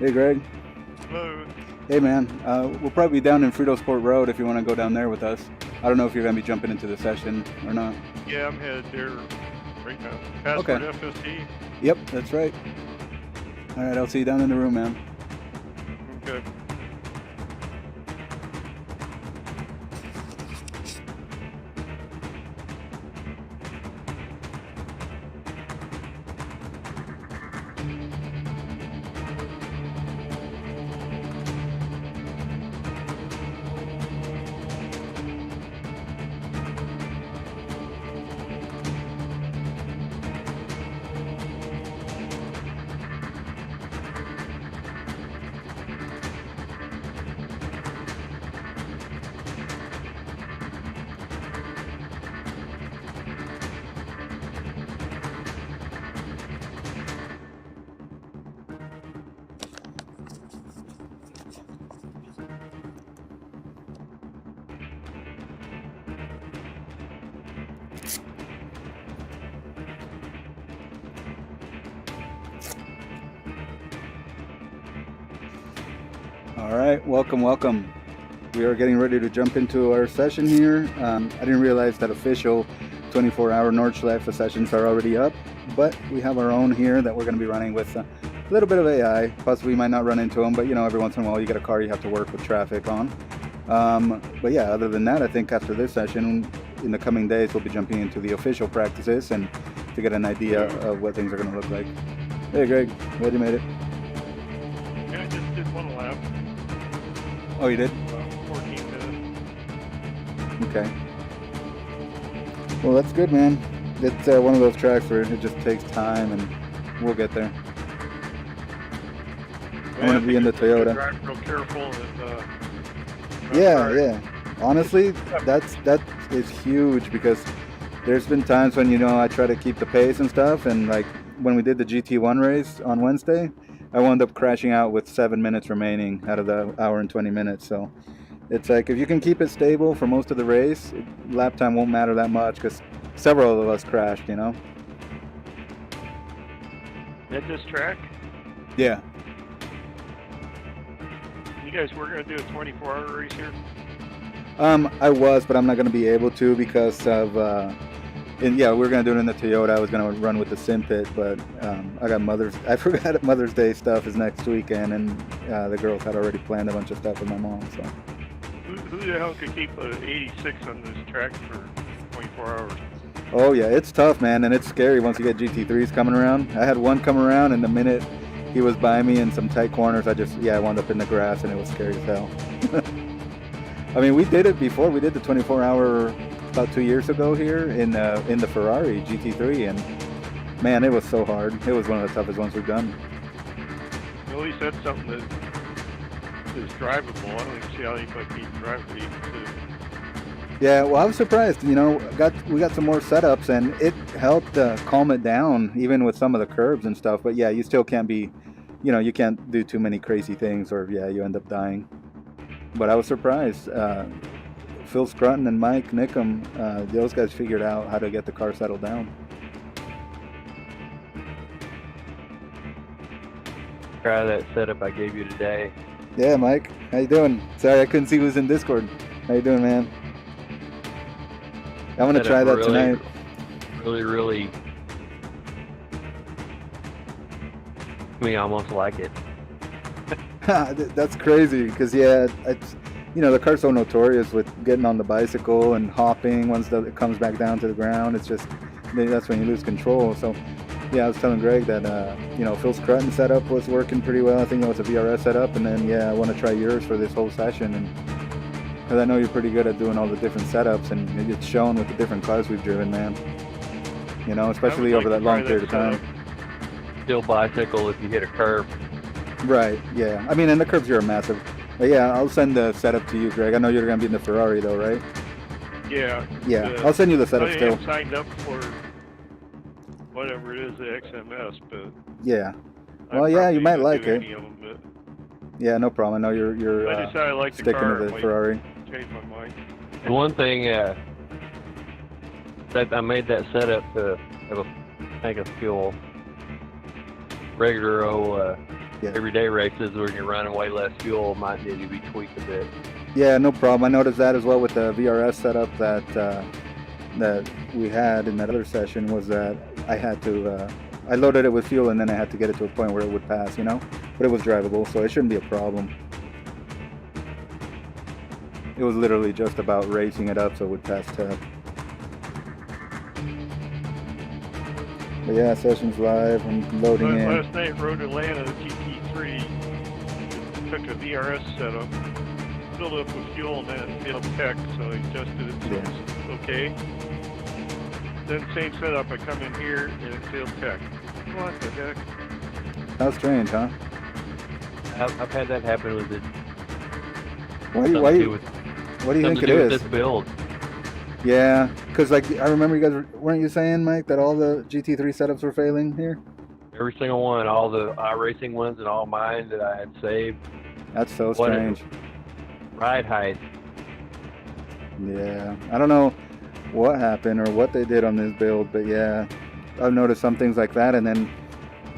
Hey, Greg. Hello. Hey, man. We'll probably be down in Fritosport Road if you want to go down there with us. I don't know if you're going to be jumping into the session or not. Yeah, I'm headed there right now. Okay. Passport FST. Yep, that's right. All right, I'll see you down in the room, man. Okay. All right, welcome. We are getting ready to jump into our session here. I didn't realize that official 24-hour Nordschleife sessions are already up, but we have our own here that we're going to be running with a little bit of AI. Plus, we might not run into them, but you know, every once in a while you get a car you have to work with traffic on. But yeah, other than that, I think after this session, in the coming days, we'll be jumping into the official practices and to get an idea of what things are going to look like. Hey, Greg, glad you made it. Yeah, I just did one lap. Oh, you did? 14 minutes. Okay. Well, that's good, man. It's one of those tracks where it just takes time, and we'll get there. I'm gonna be in the Toyota. Drive real careful and. Yeah. Honestly, that is huge because there's been times when, you know, I try to keep the pace and stuff, and like when we did the GT1 race on Wednesday, I wound up crashing out with 7 minutes remaining out of the hour and 20 minutes. So it's like if you can keep it stable for most of the race, lap time won't matter that much because several of us crashed, you know. At this track, Yeah. you guys were going to do a 24-hour race here? I was, but I'm not going to be able to because of, yeah, we're going to do it in the Toyota. I was going to run with the Sim Pit, but I forgot Mother's Day stuff is next weekend, and the girls had already planned a bunch of stuff with my mom, so. Who the hell could keep an 86 on this track for 24 hours? Oh, yeah, it's tough, man, and it's scary once you get GT3s coming around. I had one come around, and the minute he was by me in some tight corners, I wound up in the grass, and it was scary as hell. I mean, we did it before. We did the 24-hour about 2 years ago here in the Ferrari GT3, and man, it was so hard. It was one of the toughest ones we've done. At least that's something that is drivable. I don't even see how anybody can drive these. Yeah, well, I was surprised. You know, we got some more setups, and it helped calm it down, even with some of the curbs and stuff. But yeah, you still can't be, you know, you can't do too many crazy things, or yeah, you end up dying. But I was surprised. Phil Scruton and Mike Nickham, those guys figured out how to get the car settled down. Try that setup I gave you today. Yeah, Mike, how you doing? Sorry, I couldn't see who's in Discord. How you doing, man? I'm gonna try that tonight. Really, me almost like it. That's crazy, because yeah, it's, you know, the car's so notorious with getting on the bicycle and hopping once it comes back down to the ground. It's just, that's when you lose control. So yeah, I was telling Greg that you know, Phil Scruton setup was working pretty well. I think that was a VRS setup, and then yeah, I want to try yours for this whole session, and because I know you're pretty good at doing all the different setups, and it's shown with the different cars we've driven, man. You know, especially over that long period of time. Still bicycle if you hit a curve. Right, yeah. I mean, and the curves here are massive. But yeah, I'll send the setup to you, Greg. I know you're going to be in the Ferrari, though, right? Yeah. Yeah, I'll send you the setup still. I signed up for whatever it is, the XMS, but... Yeah. Well, yeah, you might like it. Them, but yeah, no problem. I know you're I decided I like sticking car, to the Ferrari. Change my mind. The one thing that I made that setup to have a tank of fuel, regular old Yeah. everyday races where you're running way less fuel might need to be tweaked a bit. Yeah, no problem. I noticed that as well with the VRS setup that we had in that other session, was that I had to I loaded it with fuel and then I had to get it to a point where it would pass, you know, but it was drivable, so it shouldn't be a problem. It was literally just about racing it up so it would pass tech. But yeah, session's live. I'm loading in. Last night, rode Atlanta GT3, took a VRS setup, filled up with fuel, and then failed tech, so I adjusted it so it's okay. Then same setup, I come in here and it failed tech. What the heck? How strange, huh? I've had that happen with it. What do you think it is? This build. Yeah, because like I remember you guys weren't you saying, Mike, that all the GT3 setups were failing here? Every single one, all the iRacing ones and all mine that I had saved. That's so strange. Ride height. Yeah, I don't know what happened or what they did on this build, but yeah, I've noticed some things like that. And then,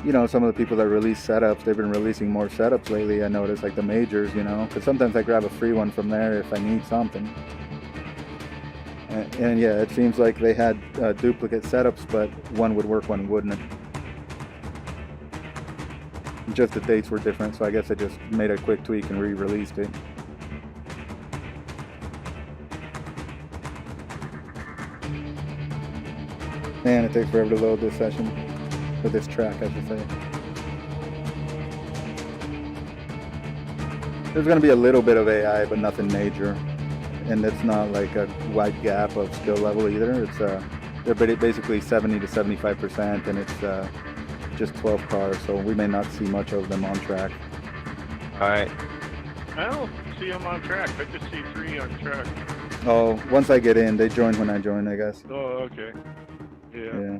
you know, some of the people that release setups, they've been releasing more setups lately. I noticed, like the majors, you know, because sometimes I grab a free one from there if I need something. And yeah, it seems like they had duplicate setups, but one would work, one wouldn't. Just the dates were different, so I guess I just made a quick tweak and re-released it. Man, it takes forever to load this session, or this track, I should say. There's going to be a little bit of AI, but nothing major. And it's not like a wide gap of skill level either. It's they're basically 70 to 75%, and it's just 12 cars, so we may not see much of them on track. All right. I don't see them on track. I just see 3 on track. Oh, once I get in, they join when I join, I guess. Oh, okay. Yeah.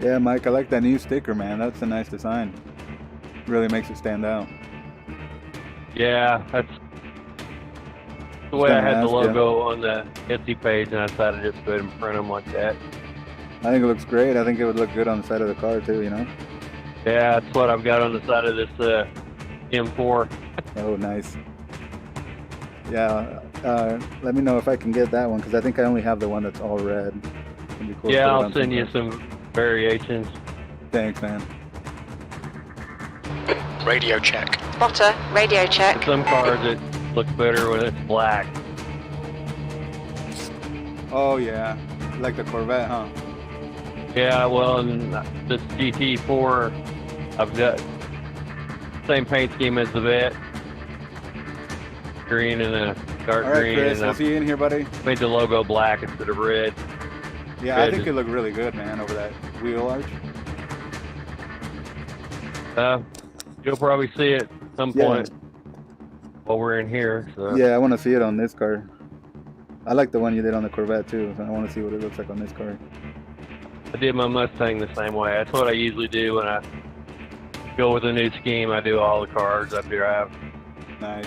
Yeah, Mike, I like that new sticker, man. That's a nice design. Really makes it stand out. Yeah, that's the way I had the logo on the Etsy page, and I decided to just go ahead and print them like that. I think it looks great. I think it would look good on the side of the car too, you know? Yeah, that's what I've got on the side of this M4. Oh, nice. Yeah, let me know if I can get that one, because I think I only have the one that's all red. It'd be cool. Yeah, I'll send you some variations. Thanks, man. Radio check. Spotter, radio check. Some cars it looks better when it's black. Oh yeah, like the Corvette, huh? Yeah, well, and this GT4, I've got same paint scheme as the Vet. Green and a dark all right, green. Chris, and we'll see you in here, buddy. Made the logo black instead of red. Yeah, I think it looked really good, man, over that wheel arch. You'll probably see it at some point while we're in here. So. Yeah, I want to see it on this car. I like the one you did on the Corvette too, so I want to see what it looks like on this car. I did my Mustang the same way. That's what I usually do when I go with a new scheme. I do all the cars I drive. Nice.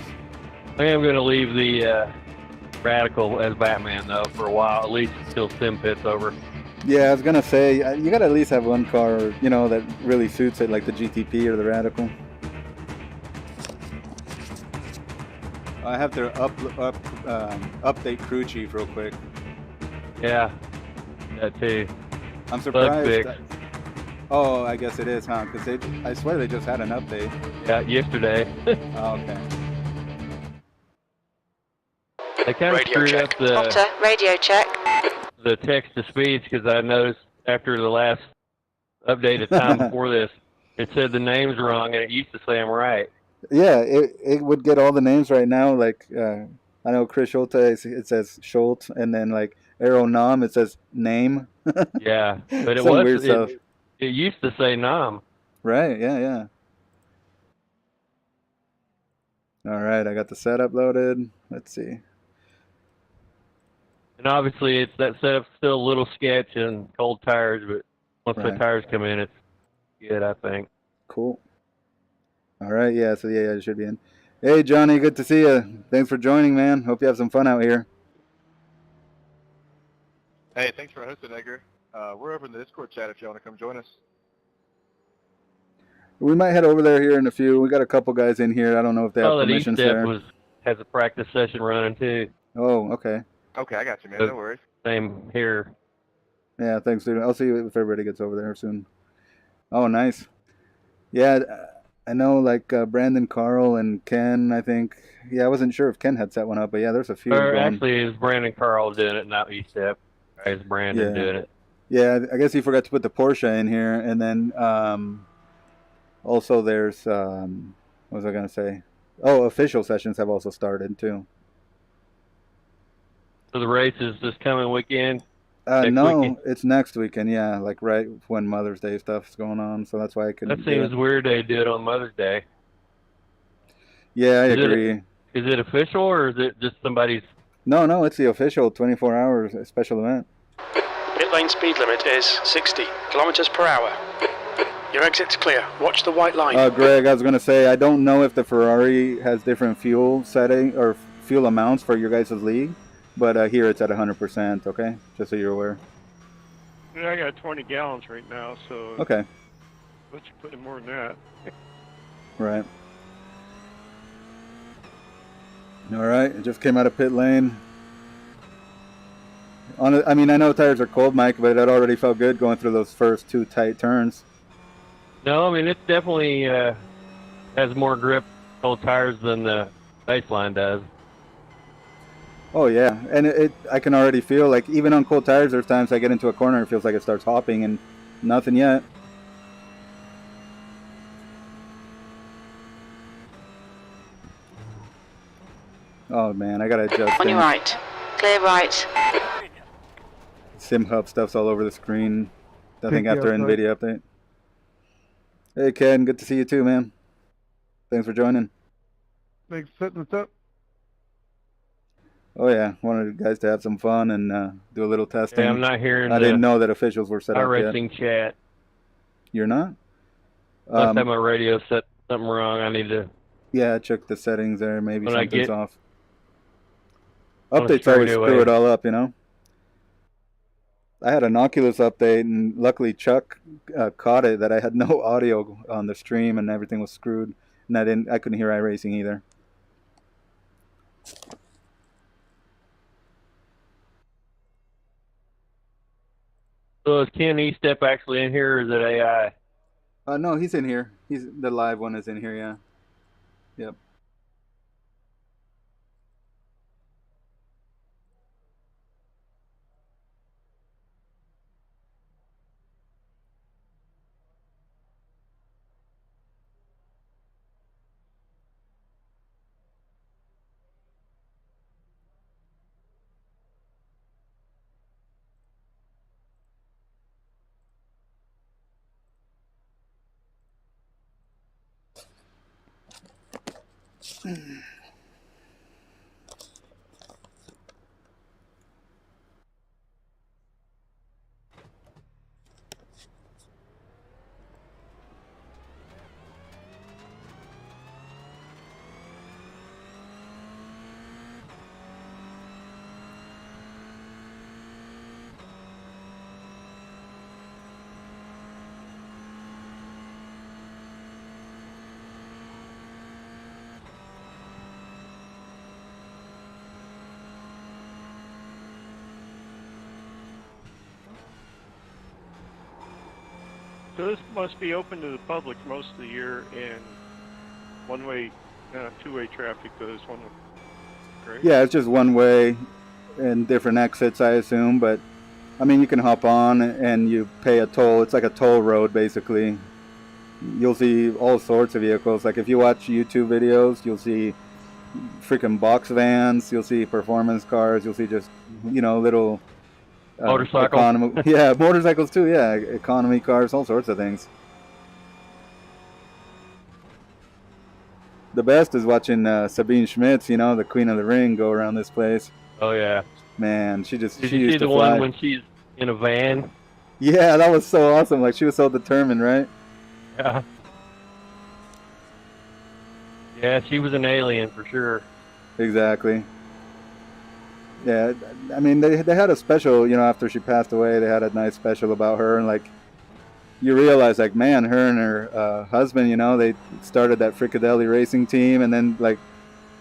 I am going to leave the Radical as Batman, though, for a while, at least until Sim Pit's over. Yeah, I was going to say, you got to at least have one car, you know, that really suits it, like the GTP or the Radical. I have to update crew chief real quick. Yeah, that too. I'm surprised. Oh, I guess it is, huh? Because I swear they just had an update. Yeah, yesterday. Oh, okay. They kind of screwed up Spotter, radio check. the text-to-speech, because I noticed after the last updated time before this, it said the names wrong, and it used to say them right. Yeah, it would get all the names right now. Like, I know Chris Schulte, it says Schultz, and then like Aero Nam, it says name. Yeah, but it Some weird stuff. It used to say Nam. Right, yeah. All right, I got the setup loaded. Let's see. And obviously, that setup's still a little sketch and cold tires, but once the tires come in, it's good, I think. Cool. All right, yeah, so yeah, it should be in. Hey, Johnny, good to see you. Thanks for joining, man. Hope you have some fun out here. Hey, thanks for hosting, Edgar. We're over in the Discord chat if you want to come join us. We might head over there here in a few. We got a couple guys in here. I don't know if they have Oh, that permissions E-Step there. has a practice session running too. Oh, okay. Okay, I got you, man. No worries. Same here. Yeah, thanks, dude. I'll see you if everybody gets over there soon. Oh, nice. Yeah, I know, like Brandon, Carl, and Ken, I think. Yeah, I wasn't sure if Ken had set one up, but yeah, there's a few Or going. actually, it was Brandon Carl doing it, not E-Step. It was Brandon doing it. Yeah, I guess he forgot to put the Porsche in here, and then also there's what was I gonna say? Oh, official sessions have also started too. So the race is this coming weekend? No, weekend? It's next weekend. Yeah, like right when Mother's Day stuff's going on, so that's why I couldn't. That seems weird they do it on Mother's Day. Yeah, I agree. Is it official or is it just somebody's? No, it's the official 24-hour special event. Pit lane speed limit is 60 kilometers per hour. Your exit's clear. Watch the white line. Greg, I was going to say, I don't know if the Ferrari has different fuel setting or fuel amounts for your guys' league, but here it's at 100%, okay? Just so you're aware. Yeah, I got 20 gallons right now, so... Okay. Let you put in more than that. Right. All right, it just came out of pit lane. I mean, I know tires are cold, Mike, but it already felt good going through those first two tight turns. No, I mean, it definitely has more grip, cold tires, than the baseline does. Oh, yeah, and I can already feel, like, even on cold tires, there's times I get into a corner, it feels like it starts hopping, and nothing yet. Oh, man, I gotta adjust. On your right. Clear right. Sim Hub stuff's all over the screen. I think after NVIDIA update. Hey, Ken, good to see you too, man. Thanks for joining. Thanks for setting us up. Oh, yeah. Wanted you guys to have some fun and do a little testing. Yeah, I'm not hearing I didn't know that officials were set up yet. racing chat. You're not? Must have my radio set something wrong. I need to... Yeah, check the settings there. Maybe something's off. On Updates always screw it all up, you know? I had an Oculus update, and luckily Chuck caught it that I had no audio on the stream, and everything was screwed. And I couldn't hear iRacing either. So is Ken E-Step actually in here, or is it AI? No, he's in here. The live one is in here, yeah. Yep. So this must be open to the public most of the year, and one-way, two-way traffic goes one way. Right? Yeah, it's just one way and different exits, I assume. But, I mean, you can hop on and you pay a toll. It's like a toll road, basically. You'll see all sorts of vehicles. Like, if you watch YouTube videos, you'll see freaking box vans. You'll see performance cars. You'll see just, little... motorcycles. Yeah, motorcycles too, yeah. Economy cars, all sorts of things. The best is watching Sabine Schmitz, the Queen of the Ring, go around this place. Oh, yeah. Man, she Did you used see to the fly. one when she's in a van? Yeah, that was so awesome. Like, she was so determined, right? Yeah. Yeah, she was an alien for sure. Exactly. Yeah, I mean, they had a special, you know, after she passed away, they had a nice special about her, and like you realize, like, man, her and her husband, you know, they started that Fritosport Racing Team, and then like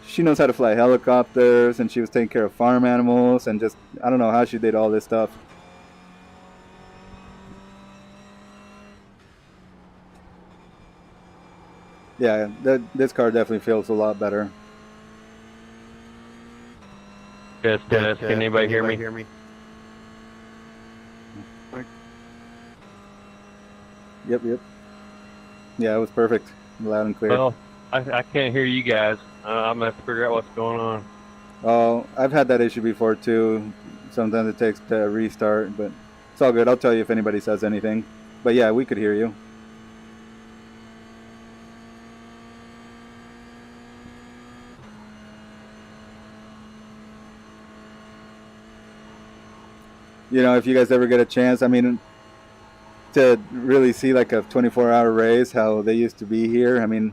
she knows how to fly helicopters, and she was taking care of farm animals, and just I don't know how she did all this stuff. Yeah, this car definitely feels a lot better. Test, test. Can anybody hear me? Yep, yep. Yeah, it was perfect, loud and clear. Well, I can't hear you guys. I'm gonna have to figure out what's going on. Oh, I've had that issue before too. Sometimes it takes to restart, but it's all good. I'll tell you if anybody says anything. But yeah, we could hear you. You know, if you guys ever get a chance, I mean, to really see like a 24-hour race, how they used to be here. I mean,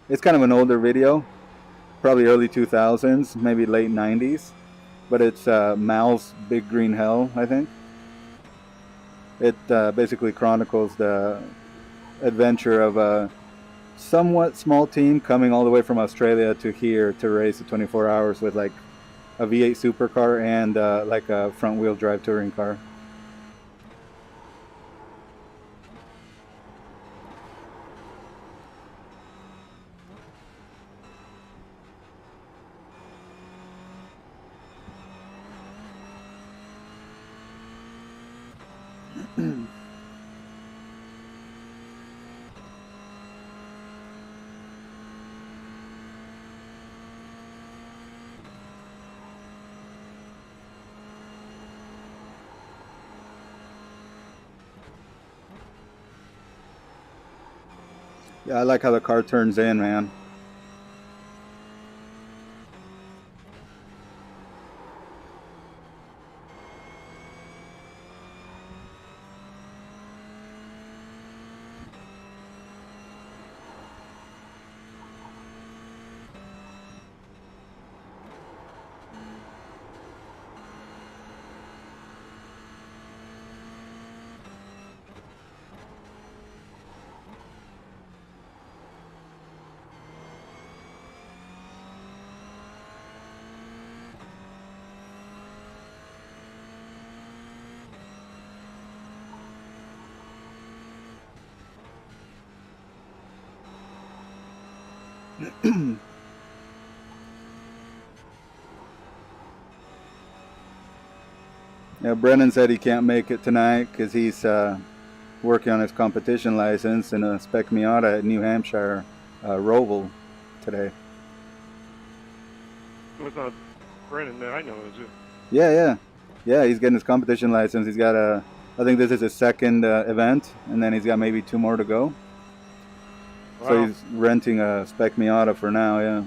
it's kind of an older video, probably early 2000s, maybe late 90s, but it's Mal's Big Green Hell, I think. It basically chronicles the adventure of a somewhat small team coming all the way from Australia to here to race the 24 hours with like a V8 supercar and like a front-wheel drive touring car. Yeah, I like how the car turns in, man. Yeah, Brennan said he can't make it tonight because he's working on his competition license in a spec Miata at New Hampshire, Roval today. It was not Brennan that I know, is it? Yeah. He's getting his competition license. He's got I think this is his second event, and then he's got maybe 2 more to go. Wow. So he's renting a spec Miata for now. Yeah.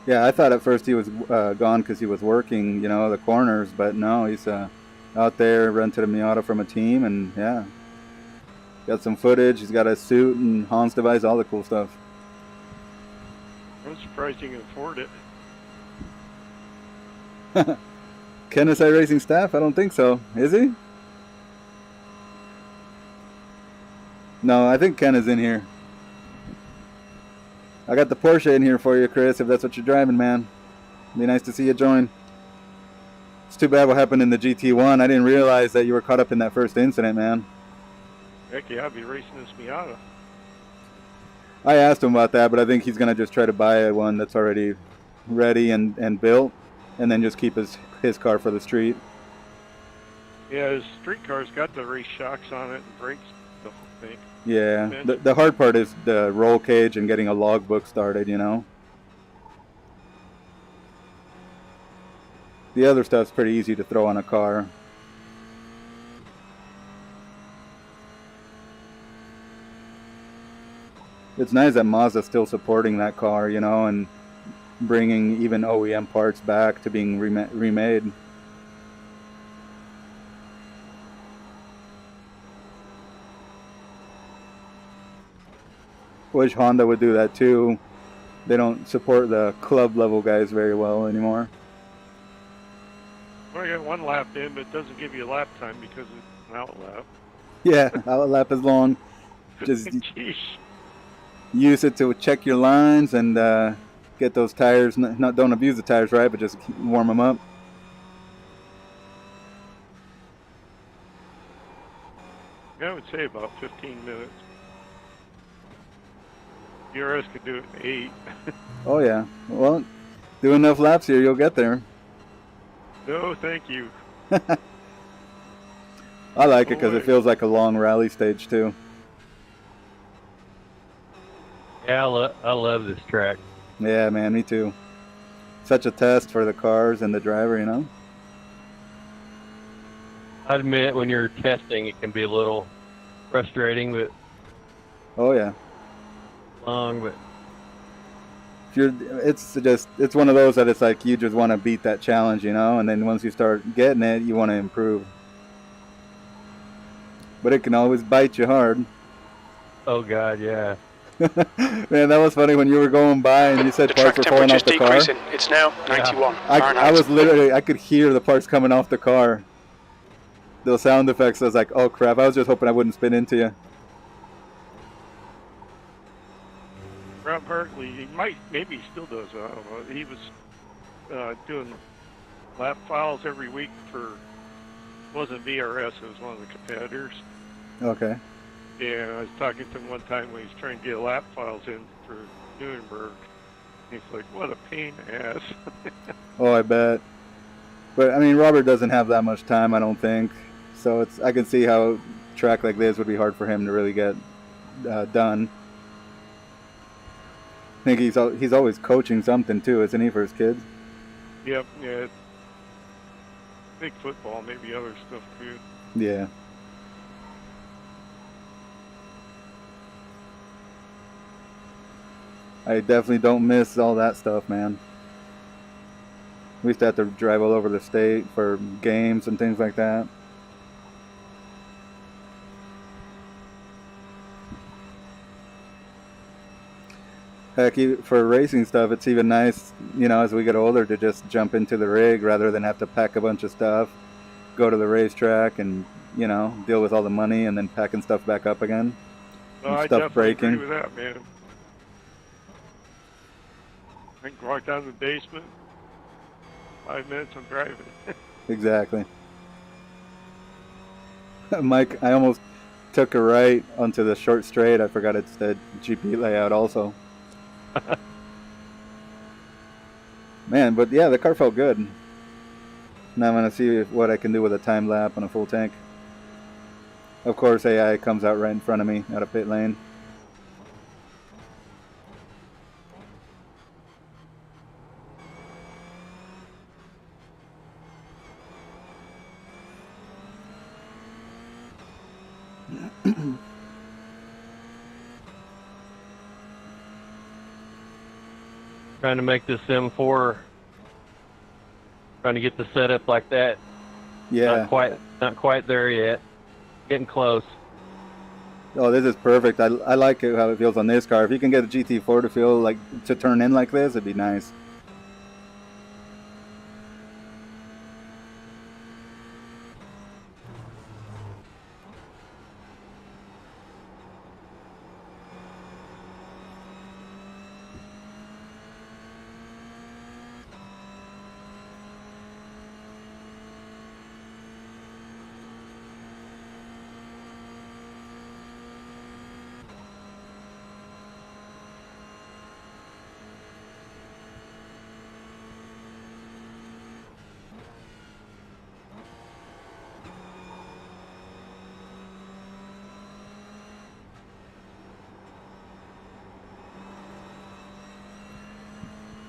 Yeah, I thought at first he was gone because he was working, you know, the corners, but no, he's out there, rented a Miata from a team, and yeah, got some footage. He's got a suit and Hans device, all the cool stuff. I'm surprised you can afford it. Kenneth Racing staff? I don't think so. Is he? No, I think Ken is in here. I got the Porsche in here for you, Chris, if that's what you're driving, man. Be nice to see you join. It's too bad what happened in the GT1. I didn't realize that you were caught up in that first incident, man. Heck yeah, I'll be racing this Miata. I asked him about that, but I think he's going to just try to buy one that's already ready and built, and then just keep his car for the street. Yeah, his street car's got the race shocks on it and brakes, the whole thing. Yeah, the hard part is the roll cage and getting a logbook started, you know. The other stuff's pretty easy to throw on a car. It's nice that Mazda's still supporting that car, you know, and bringing even OEM parts back to being remade. Wish Honda would do that too. They don't support the club level guys very well anymore. Well, I got 1 lap in, but it doesn't give you a lap time because it's an out lap. Yeah, our lap is long. Just Jeez. use it to check your lines and get those tires. Not don't abuse the tires, right? But just warm them up. I would say about 15 minutes. DRS could do it in 8. Oh yeah. Well, do enough laps here, you'll get there. No, thank you. I like it because Oh, it feels like a long rally stage too. Yeah, I love this track. Yeah, man, me too. Such a test for the cars and the driver, you know? I admit when you're testing, it can be a little frustrating, but Oh yeah. long. But it's one of those that it's like you just want to beat that challenge, you know? And then once you start getting it, you want to improve. But it can always bite you hard. oh god, yeah. Man, that was funny when you were going by and you said The parts track were falling off temperature's the car. decreasing. It's now 91 I Fahrenheit. was literally, I could hear the parts coming off the car. Those sound effects, I was like, oh crap, I was just hoping I wouldn't spin into you. Rob Hartley, maybe he still does, I don't know. He was doing lap files every week for, wasn't VRS, it was one of the competitors. Okay. And I was talking to him one time when he was trying to get lap files in for Nuremberg. He's like, what a pain in the ass. Oh, I bet. But I mean, Robert doesn't have that much time, I don't think. So I can see how a track like this would be hard for him to really get done. I think he's always coaching something too, isn't he, for his kids? Yep, yeah. Big football, maybe other stuff too. Yeah. I definitely don't miss all that stuff, man. We used to have to drive all over the state for games and things like that. Heck, for racing stuff, it's even nice, you know, as we get older to just jump into the rig rather than have to pack a bunch of stuff, go to the racetrack and, you know, deal with all the money and then packing stuff back up again. No, I Stuff definitely breaking. agree with that, man. I can walk down to the basement. 5 minutes, I'm driving. Exactly. Mike, I almost took a right onto the short straight. I forgot it's the GP layout also. Man, but yeah, the car felt good. Now I'm going to see what I can do with a time lap on a full tank. Of course, AI comes out right in front of me out of pit lane. Trying to make this M4, trying to get the setup like that. Yeah. Not quite there yet. Getting close. Oh, this is perfect. I like it, how it feels on this car. If you can get a GT4 to feel like to turn in like this, it'd be nice.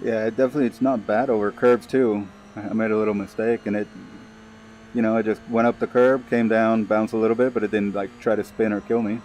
Yeah, it's not bad over curbs too. I made a little mistake and it just went up the curb, came down, bounced a little bit, but it didn't like try to spin or kill me.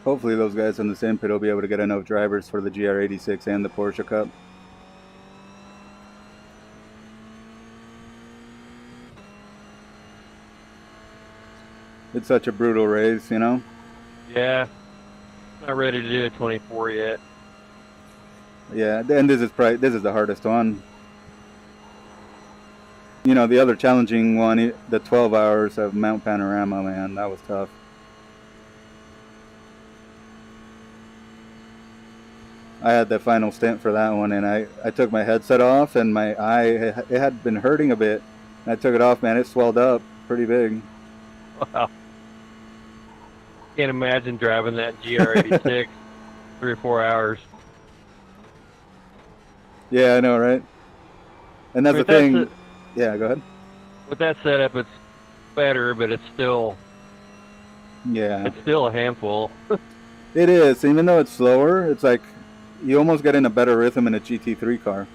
Hopefully those guys in the same pit will be able to get enough drivers for the GR86 and the Porsche Cup. It's such a brutal race, you know? Yeah. Not ready to do a 24 yet. Yeah, and this is the hardest one. You know, the other challenging one, the 12 hours of Mount Panorama, man, that was tough. I had the final stint for that one, and I took my headset off, and my eye, it had been hurting a bit. And I took it off, man, it swelled up pretty big. Wow. Can't imagine driving that GR86 3 or 4 hours. Yeah, I know, right? And that's the thing. Yeah, go ahead. With that setup, it's better, but it's still a handful. It is. Even though it's slower, it's like you almost get in a better rhythm in a GT3 car.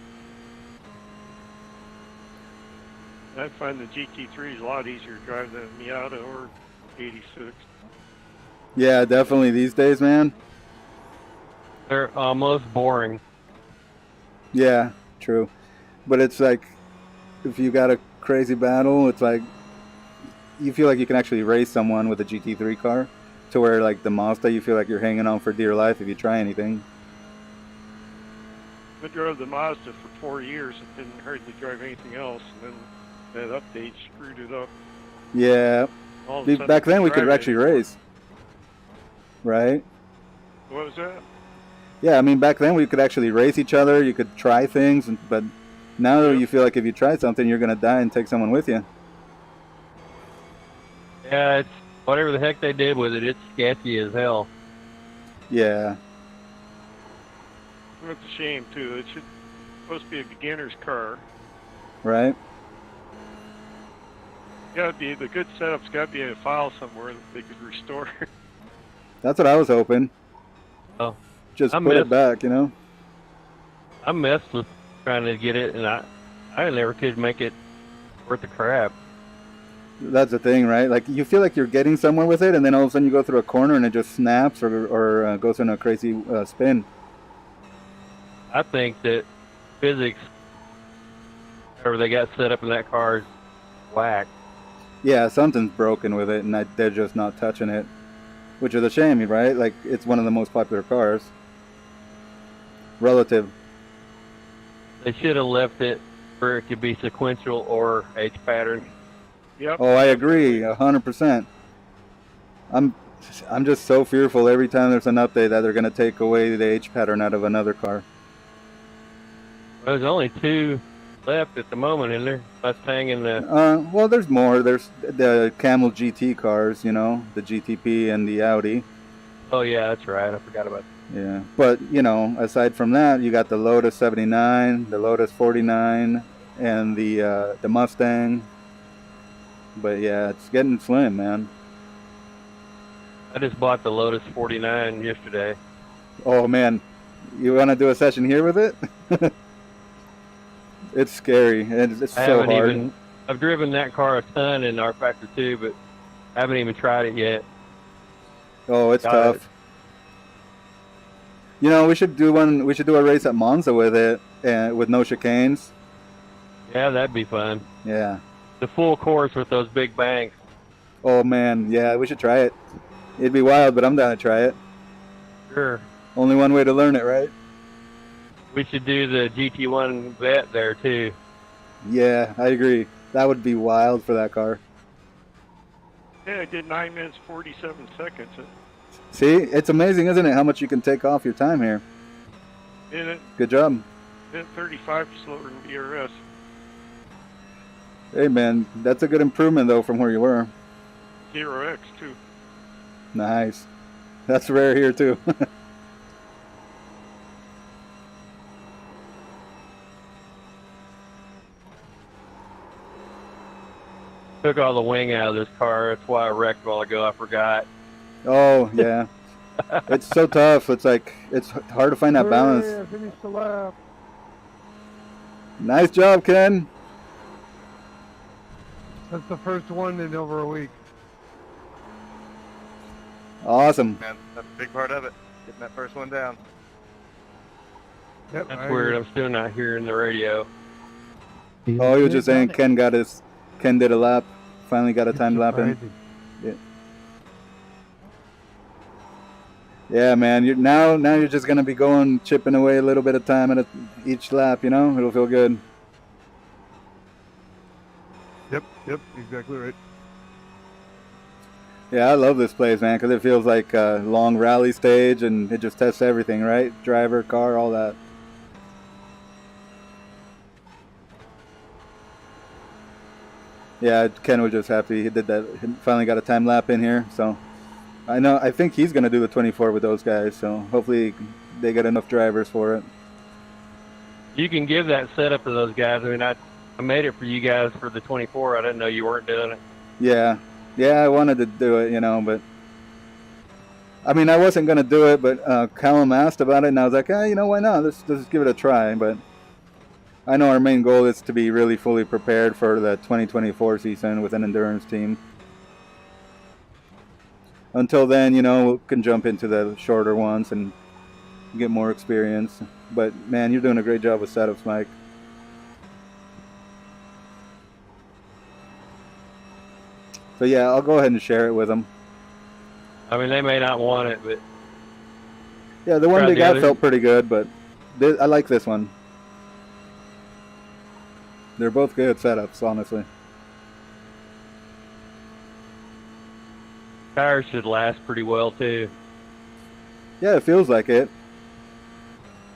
I find the GT3 is a lot easier to drive than Miata or 86. Yeah, definitely these days, man. They're almost boring. Yeah, true. But it's like, if you got a crazy battle, it's like, you feel like you can actually race someone with a GT3 car, to where like the Mazda, you feel like you're hanging on for dear life if you try anything. I drove the Mazda for 4 years and didn't hardly drive anything else, and then that update screwed it up. Yeah. Back then we could actually race. Right? What was that? Yeah, I mean, back then we could actually race each other, you could try things, but now you feel like if you try something, you're going to die and take someone with you. Yeah, it's whatever the heck they did with it, it's sketchy as hell. Yeah. It's a shame, too. It's supposed to be a beginner's car. Right? The good setup's got to be in a file somewhere that they could restore. That's what I was hoping. Oh. Just put it back, you know? I messed with trying to get it, and I never could make it worth the crap. That's the thing, right? Like, you feel like you're getting somewhere with it, and then all of a sudden you go through a corner and it just snaps or goes in a crazy spin. I think that physics, however they got set up in that car, is whack. Yeah, something's broken with it, and they're just not touching it. Which is a shame, right? Like, it's one of the most popular cars. Relative. They should have left it where it could be sequential or H pattern. Yep. Oh, I agree, 100%. I'm just so fearful every time there's an update that they're going to take away the H pattern out of another car. Well, there's only 2 left at the moment, isn't there? Mustang and the... Well, there's more. There's the Camel GT cars, you know, the GTP and the Audi. Oh, yeah, that's right. I forgot about that. Yeah, but, you know, aside from that, you got the Lotus 79, the Lotus 49, and the Mustang. But, yeah, it's getting slim, man. I just bought the Lotus 49 yesterday. Oh, man. You want to do a session here with it? It's scary. It's so hard. I've driven that car a ton in R Factor 2, but I haven't even tried it yet. Oh, it's tough. You know, we should do a race at Monza with it, and with no chicanes. Yeah, that'd be fun. Yeah. The full course with those big banks. Oh man, yeah, we should try it. It'd be wild, but I'm down to try it. Sure. Only one way to learn it, right? We should do the GT1 vet there too. Yeah, I agree. That would be wild for that car. Yeah, I did 9 minutes 47 seconds. See, it's amazing, isn't it, how much you can take off your time here. Good job. 35 slower than VRS. Hey man, that's a good improvement though from where you were. 0X too. Nice. That's rare here too. Took all the wing out of this car. That's why I wrecked a while ago. I forgot. Oh yeah. It's so tough. It's like, it's hard to find that balance. I finished the lap. Nice job, Ken. That's the first one in over a week. Awesome. Man, that's a big part of it. Getting that first one down. Yep, That's I weird. agree. I'm still not hearing the radio. Oh, he was just saying Ken did a lap. Finally got a It's timed lap in. surprising. Yeah, man. Now you're just gonna be chipping away a little bit of time at each lap. You know, it'll feel good. Yep, exactly right. Yeah, I love this place, man, because it feels like a long rally stage, and it just tests everything, right? Driver, car, all that. Yeah, Ken was just happy he did that. He finally got a time lap in here, so I think he's gonna do the 24 with those guys. So hopefully they get enough drivers for it. You can give that setup to those guys. I mean, I made it for you guys for the 24. I didn't know you weren't doing it. Yeah, I wanted to do it, but I mean, I wasn't gonna do it, but Callum asked about it, and I was like, why not? Let's give it a try. But I know our main goal is to be really fully prepared for the 2024 season with an endurance team. Until then, we can jump into the shorter ones and get more experience. But man, you're doing a great job with setups, Mike. So yeah, I'll go ahead and share it with them. I mean, they may not want it, but Yeah, the one Tried they the got other- felt pretty good, but I like this one. They're both good setups, honestly. tires should last pretty well too. Yeah, it feels like it.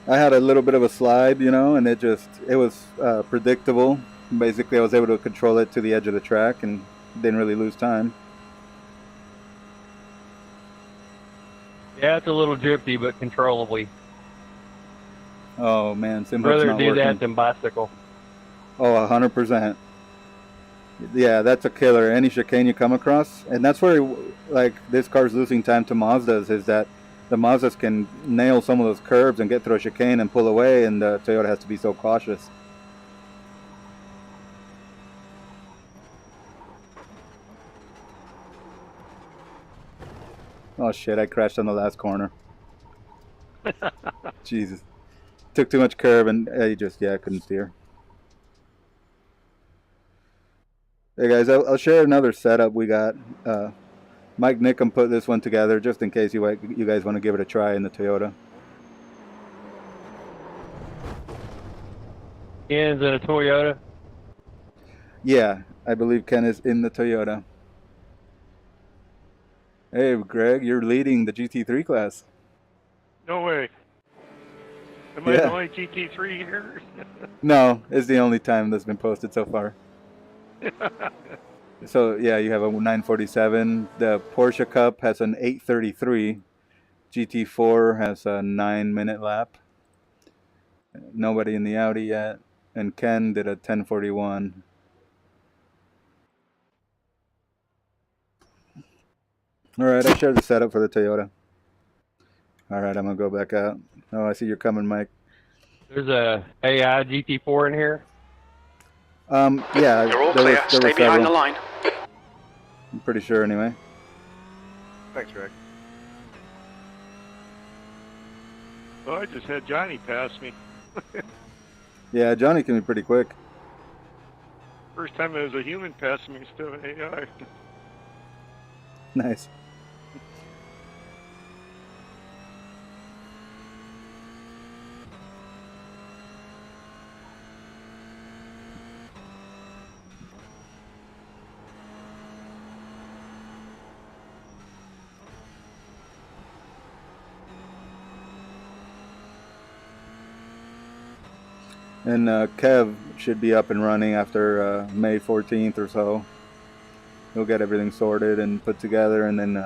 I had a little bit of a slide, and it was predictable. Basically, I was able to control it to the edge of the track and didn't really lose time. Yeah, it's a little drifty, but controllably. Oh man, Simhook's Rather not do working. that than bicycle. Oh, 100%. Yeah, that's a killer. Any chicane you come across, and that's where this car's losing time to Mazdas, is that the Mazdas can nail some of those curbs and get through a chicane and pull away, and the Toyota has to be so cautious. Oh shit, I crashed on the last corner. Jesus. Took too much curb and I couldn't steer. Hey guys, I'll share another setup we got. Mike Nickham put this one together just in case you guys want to give it a try in the Toyota. Ken's in a Toyota. Yeah, I believe Ken is in the Toyota. Hey Greg, you're leading the GT3 class. No way. Am I Yeah. the only GT3 here? No, it's the only time that's been posted so far. So yeah, you have a 947. The Porsche Cup has an 833. GT4 has a 9-minute lap. Nobody in the Audi yet. And Ken did a 1041. All right, I shared the setup for the Toyota. All right, I'm gonna go back out. Oh, I see you're coming, Mike. There's a AI GT4 in here. Yeah, You're all there clear. was Stay behind several. the line. I'm pretty sure, anyway. Thanks, Greg. Well, I just had Johnny pass me. Yeah, Johnny can be pretty quick. First time there was a human passing me instead of an AI. Nice. And Kev should be up and running after May 14th or so. He'll get everything sorted and put together, and then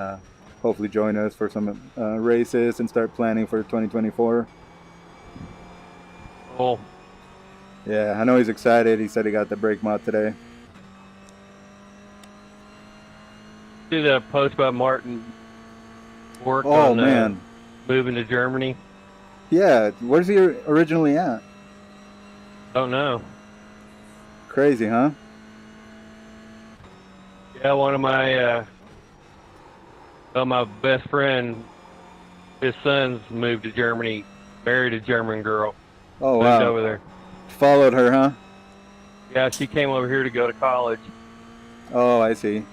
hopefully join us for some races and start planning for 2024. Oh, Yeah, I know he's excited. He said he got the brake mod today. see the post about Martin work Oh, on man. moving to Germany. Yeah, where's he originally at? Don't know. Crazy, huh? Yeah, one of my Well, my best friend, his sons moved to Germany, married a German girl. Oh, Moved wow. over there. Followed her, huh? Yeah, she came over here to go to college. Oh, I see.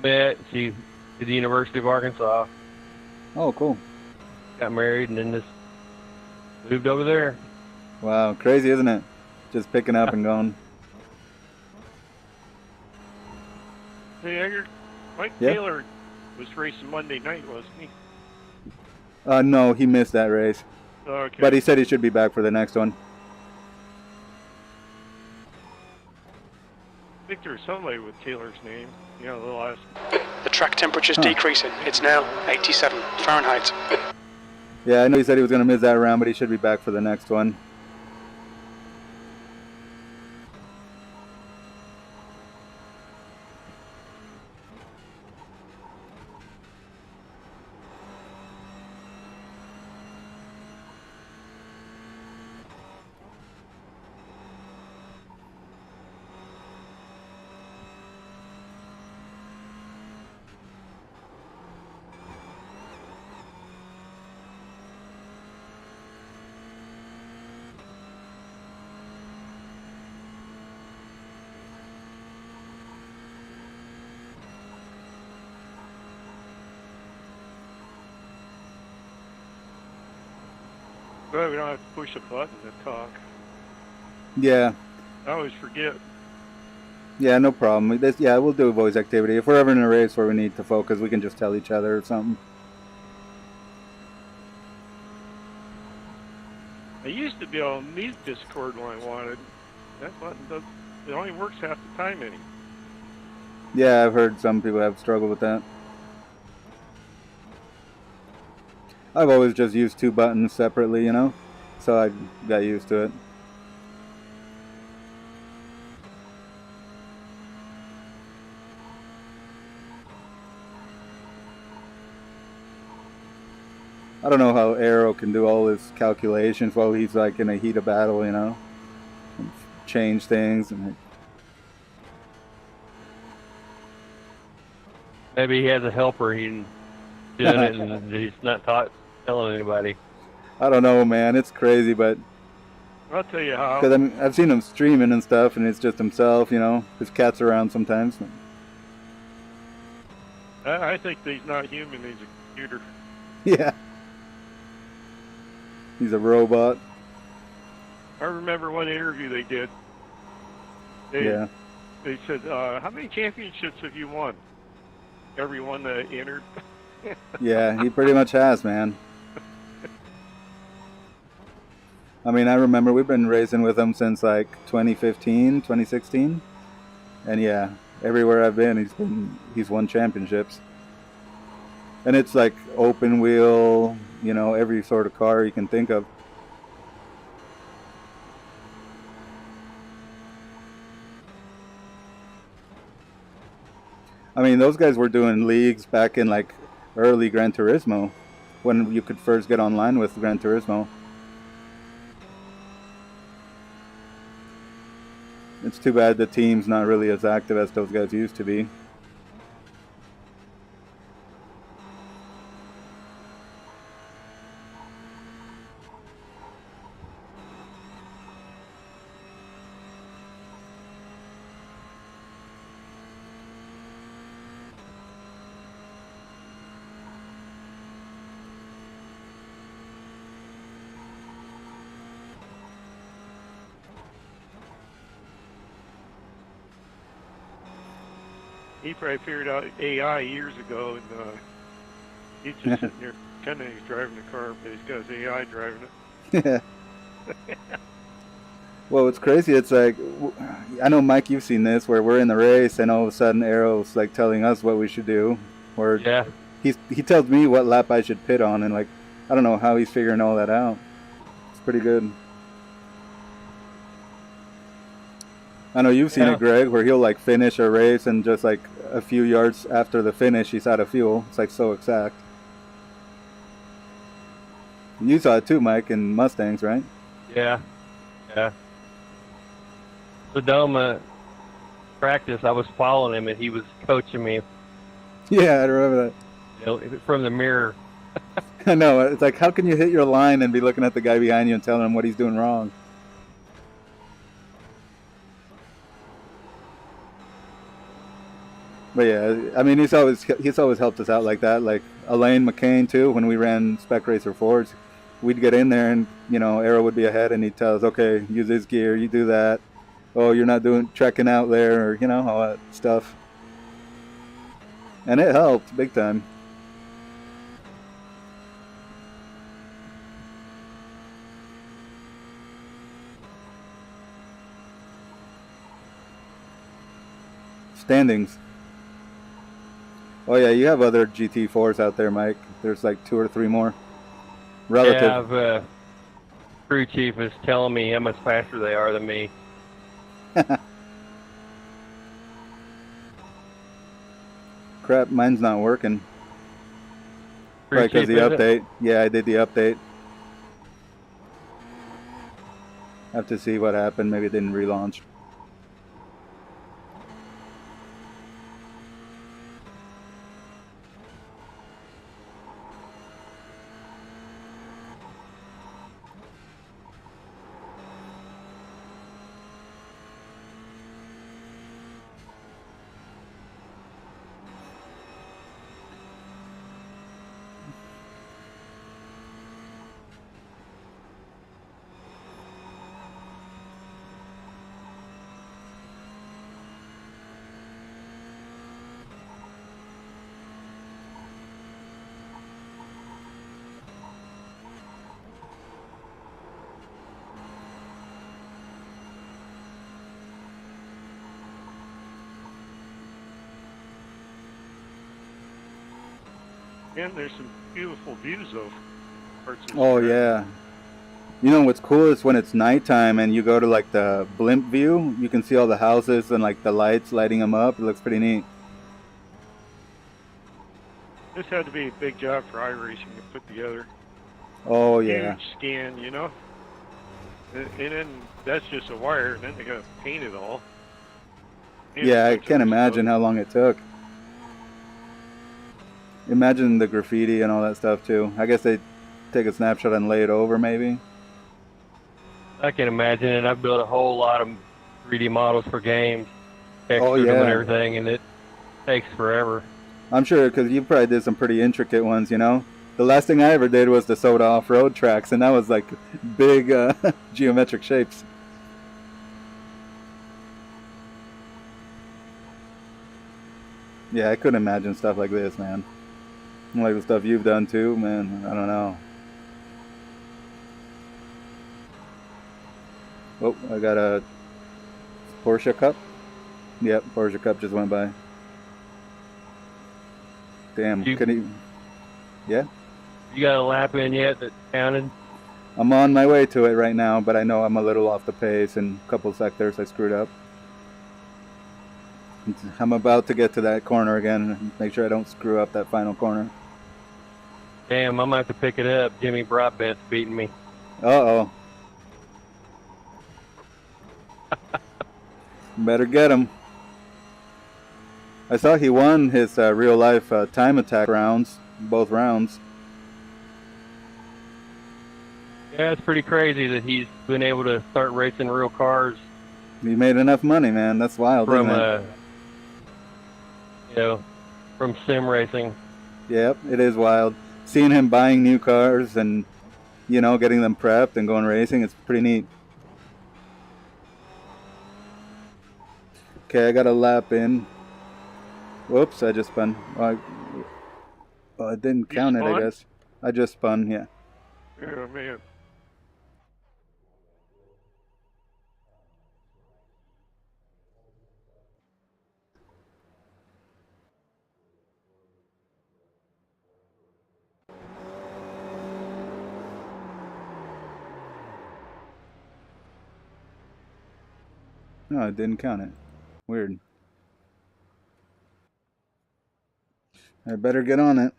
Met, she did the University of Arkansas, Oh, cool. got married, and then just moved over there. Wow, crazy, isn't it? Just picking up and going. Hey, Edgar, Mike Yeah? Taylor was racing Monday night, wasn't he? No, he missed that race. Okay. But he said he should be back for the next one. I think there's somebody with Taylor's name. You know, the last. The track temperature's decreasing. It's now 87 Fahrenheit. Yeah, I know he said he was going to miss that round, but he should be back for the next one. Well, we don't have to push a button to talk. Yeah. I always forget. Yeah, no problem. Yeah, we'll do a voice activity. If we're ever in a race where we need to focus, we can just tell each other or something. I used to be able to mute Discord when I wanted. That button does. It only works half the time any. Yeah, I've heard some people have struggled with that. I've always just used two buttons separately, you know? So I got used to it. I don't know how Arrow can do all his calculations while he's like in a heat of battle, you know? And change things. And Maybe he has a helper. He's doing it, and he's not telling anybody. I don't know, man. It's crazy, but I'll tell you how. because I've seen him streaming and stuff, and it's just himself, you know. His cat's around sometimes. I think that he's not human. He's a computer. Yeah. He's a robot. I remember one interview they did. Yeah. They said, "How many championships have you won?" Everyone that entered. Yeah, he pretty much has, man. I mean, I remember we've been racing with him since like 2015, 2016. And yeah, everywhere I've been, he's won championships. And it's like open wheel, you know, every sort of car you can think of. I mean, those guys were doing leagues back in like early Gran Turismo, when you could first get online with Gran Turismo. It's too bad the team's not really as active as those guys used to be. He probably figured out AI years ago, and he's just sitting there pretending he's driving the car, but he's got his AI driving it. Yeah. Well, it's crazy. It's like, I know, Mike, you've seen this, where we're in the race and all of a sudden Arrow's like telling us what we should do. Or Yeah. he tells me what lap I should pit on, and like, I don't know how he's figuring all that out. It's pretty good. I know you've seen it, Greg, where he'll like finish a race and just like a few yards after the finish, he's out of fuel. It's like so exact. You saw it too, Mike, in Mustangs, right? Yeah. Yeah. Sedoma practice, I was following him, and he was coaching me Yeah, I remember You know, from the mirror. that. I know. It's like, how can you hit your line and be looking at the guy behind you and telling him what he's doing wrong? But yeah, I mean, he's always helped us out like that. Like Elaine McCain too. When we ran Spec Racer Fords, we'd get in there and Arrow would be ahead and he'd tell us, okay, use this gear, you do that. Oh, you're not doing trekking out there, or all that stuff. And it helped big time. Standings. Oh yeah, you have other GT4s out there, Mike. There's like 2 or 3 more. Relative. Yeah, crew chief is telling me how much faster they are than me. Crap, mine's not working. Crew Probably because chief, the is it? update. Yeah, I did the update. Have to see what happened. Maybe it didn't relaunch. And there's some beautiful views of parts of the Oh track. yeah. You know what's cool is when it's nighttime and you go to like the blimp view, you can see all the houses and like the lights lighting them up. It looks pretty neat. This had to be a big job for iRacing to put together. Oh yeah. Huge scan, And then that's just a wire, and then they got to paint it all. And Yeah, I pictures can't and imagine stuff. how long it took. Imagine the graffiti and all that stuff too. I guess they take a snapshot and lay it over maybe. I can imagine it. I've built a whole lot of 3D models for games, Oh, textured them and yeah. everything, and it takes forever. I'm sure because you probably did some pretty intricate ones, The last thing I ever did was the Soda off-road tracks, and that was like big geometric shapes. Yeah, I couldn't imagine stuff like this, man. Like the stuff you've done too, man. I don't know. Oh, I got a Porsche Cup. Yep, Porsche Cup just went by. Damn, You- couldn't even... Yeah? You got a lap in yet that counted? I'm on my way to it right now, but I know I'm a little off the pace in a couple sectors I screwed up. I'm about to get to that corner again and make sure I don't screw up that final corner. Damn, I'm going to have to pick it up. Jimmy Broadbent's beating me. Uh-oh. Better get him. I saw he won his real-life time attack rounds, both rounds. Yeah, it's pretty crazy that he's been able to start racing real cars He made enough money, man. That's wild, from, isn't it? from sim racing. Yep, it is wild. Seeing him buying new cars and, getting them prepped and going racing, it's pretty neat. Okay, I got a lap in. Whoops, I just spun. Oh, I didn't count it, I spun? guess. I just spun, yeah. Yeah, man. No, I didn't count it. Weird. I better get on it.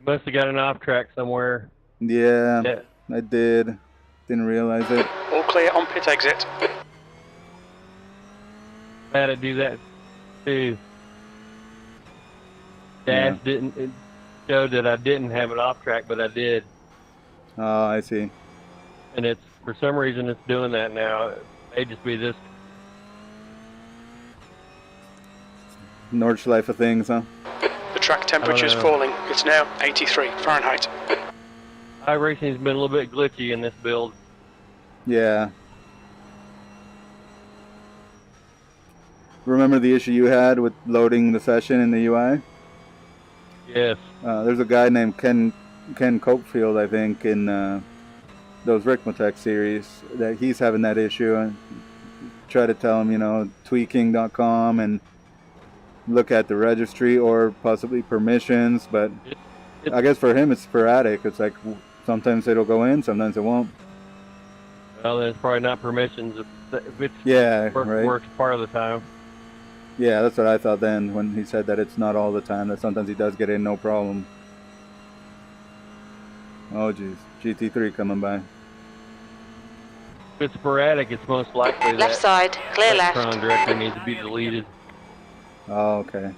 Must have got an off track somewhere. Yeah, Yeah. I did. Didn't realize it. All clear on pit exit. I had to do that too. dash didn't, it showed that I didn't have it off track, but I did. Oh, I see. And it's, for some reason, it's doing that now. It may just be this. Nordschleife things, huh? The track temperature is falling. It's now 83 Fahrenheit. iRacing's been a little bit glitchy in this build. Yeah. Remember the issue you had with loading the session in the UI? Yes. There's a guy named Ken Copefield, I think, in those Rickmotech series, that he's having that issue. And try to tell him, you know, tweaking.com and look at the registry or possibly permissions. But I guess for him it's sporadic. It's like sometimes it'll go in, sometimes it won't. Well, then it's probably not permissions. If it's right. works part of the time. Yeah, that's what I thought then when he said that it's not all the time, that sometimes he does get in no problem. Oh, geez. GT3 coming by. If it's sporadic, it's most likely Left side, clear left. Electron director needs to be deleted. Oh, okay.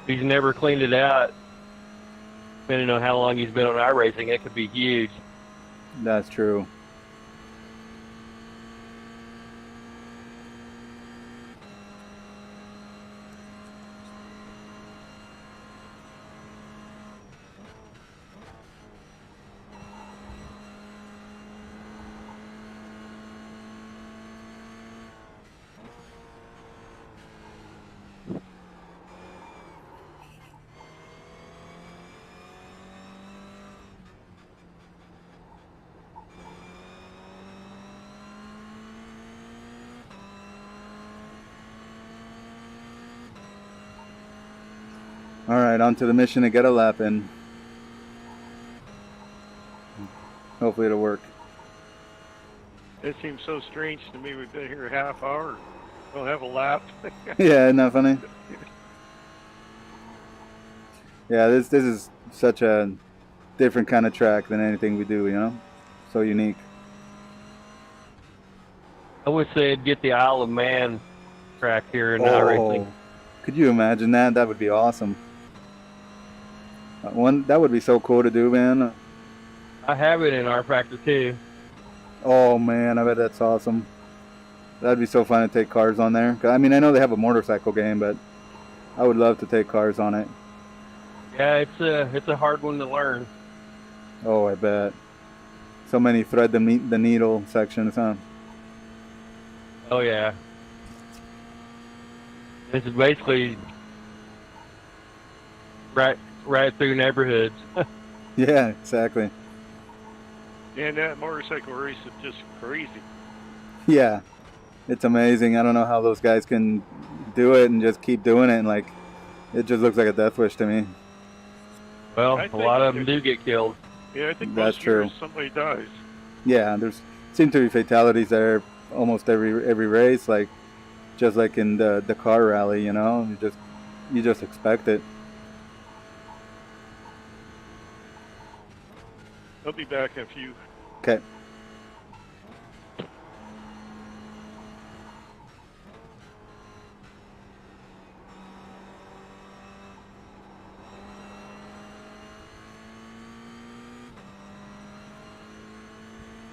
If he's never cleaned it out, depending on how long he's been on iRacing, it could be huge. That's true. Alright, on to the mission to get a lap in. Hopefully it'll work. It seems so strange to me. We've been here a half hour. Don't have a lap. Yeah, isn't that funny? Yeah, this is such a different kind of track than anything we do, you know? So unique. I wish they'd get the Isle of Man track here in iRacing. Could you imagine that? That would be awesome. That would be so cool to do, man. I have it in our factor too. Oh man, I bet that's awesome. That'd be so fun to take cars on there. I mean, I know they have a motorcycle game, but I would love to take cars on it. Yeah, it's a hard one to learn. Oh, I bet. So many thread the needle sections, huh? Oh yeah. This is basically right through neighborhoods. Yeah, exactly. And that motorcycle race is just crazy. Yeah, it's amazing. I don't know how those guys can do it and just keep doing it. And like, it just looks like a death wish to me. Well, a lot of them do get killed. Yeah, I think that's most true. years somebody dies. Yeah, seem to be fatalities there almost every race, like just like in the car rally, you know. You just expect it. I'll be back in a few. Okay.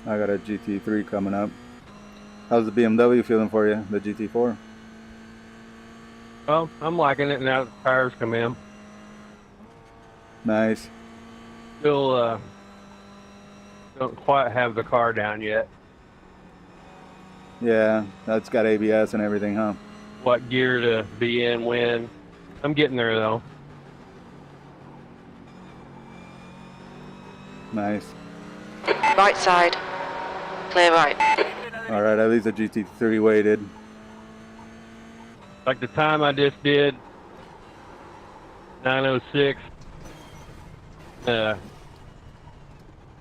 I got a GT3 coming up. How's the BMW feeling for you, the GT4? Well, I'm liking it now that the tires come in. Nice. Still don't quite have the car down yet. Yeah, that's got ABS and everything, huh? What gear to be in when. I'm getting there though. Nice. Right side, clear right. All right, at least the GT3 waited. Like the time I just did, 9:06.